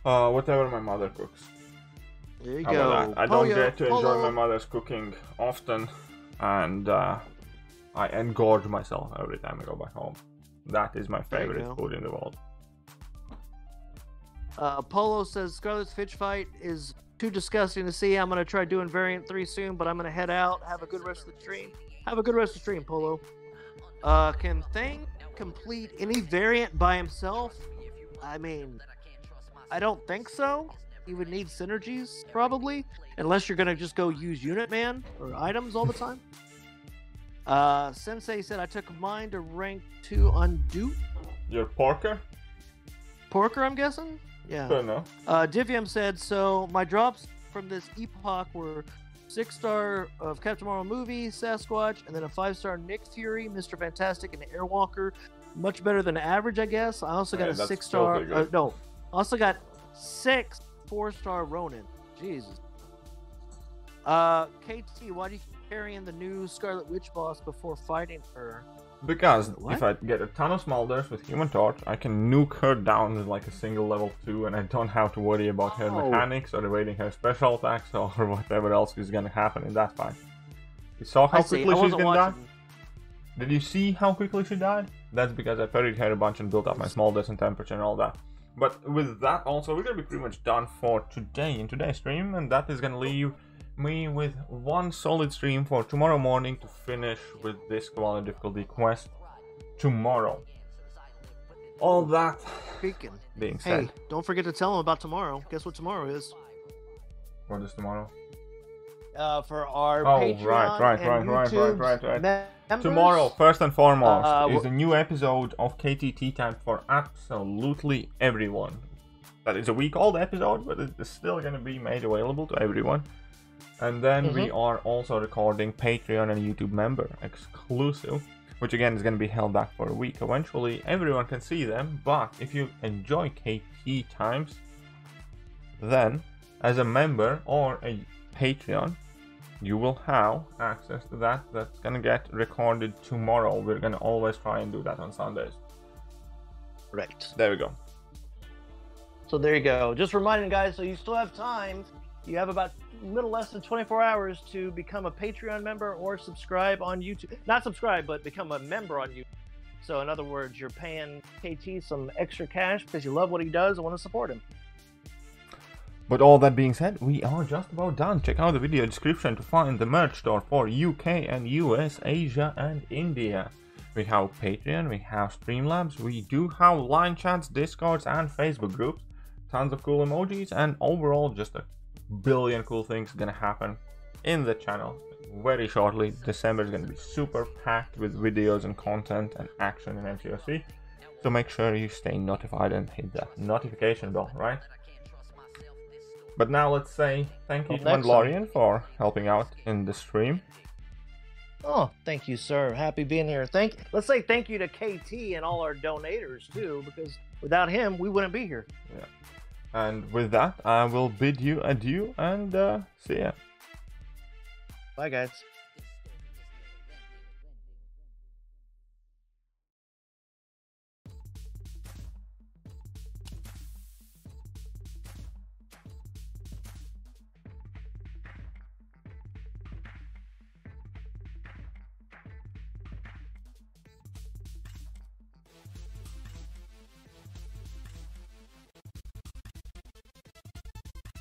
Whatever my mother cooks. There you go. I don't get to enjoy my mother's cooking often, and I engorge myself every time I go back home. That is my favorite food in the world. Polo says, Scarlet's Fitch fight is too disgusting to see. I'm going to try doing Variant 3 soon, but I'm going to head out. Have a good rest of the stream. Have a good rest of the stream, Polo. Can Thang complete any variant by himself? I mean, I don't think so. He would need synergies, probably. Unless you're going to just go use Unit Man or items all the time. Sensei said, I took mine to rank 2 on Dupe. Your Porker? Porker, I'm guessing? Yeah. Fair enough. Divyam said, so my drops from this epoch were 6-star of Captain Marvel movie, Sasquatch, and then a 5-star Nick Fury, Mr. Fantastic, and Airwalker. Much better than average, I guess. I also got a 6-star. No, also got 6 4-star Ronin. Jesus. KT, why do you keep carrying the new Scarlet Witch boss before fighting her? Because if I get a ton of Smolders with Human Torch, I can nuke her down with like a single level 2, and I don't have to worry about her mechanics or evading her special attacks or whatever else is gonna happen in that fight. You saw how quickly she's gonna die? Did you see how quickly she died? That's because I parried her a bunch and built up my Smolders and temperature and all that. But with that also, we're gonna be pretty much done for today in today's stream, and that is gonna leave me with one solid stream for tomorrow morning to finish with this Cavalier difficulty quest tomorrow. All that being said, hey, don't forget to tell them about tomorrow. Guess what tomorrow is? What is tomorrow? For our Patreon right. Members? Tomorrow, first and foremost, is a new episode of KTT Time for absolutely everyone. That is a week-old episode, but it is still going to be made available to everyone. And then we are also recording Patreon and YouTube member exclusive, which again is going to be held back for a week. Eventually, everyone can see them, but if you enjoy KT Times, then as a member or a Patreon, you will have access to that. That's gonna get recorded tomorrow. We're gonna always try and do that on Sundays. Right. There we go. So there you go. Just reminding guys, so you still have time. You have about a little less than 24 hours to become a Patreon member or subscribe on YouTube. Not subscribe, but become a member on YouTube. So in other words, you're paying KT some extra cash because you love what he does and want to support him. But all that being said, we are just about done. Check out the video description to find the merch store for UK and US, Asia and India. We have Patreon, we have Streamlabs, we do have line chats, Discords and Facebook groups. Tons of cool emojis, and overall just a billion cool things gonna happen in the channel very shortly. December is gonna be super packed with videos and content and action in MCOC. So make sure you stay notified and hit the notification bell, right? But now let's say thank you to Mandalorian for helping out in the stream. Oh, thank you, sir. Happy being here. Let's say thank you to KT and all our donators too, because without him, we wouldn't be here. Yeah. And with that, I will bid you adieu and see ya. Bye, guys.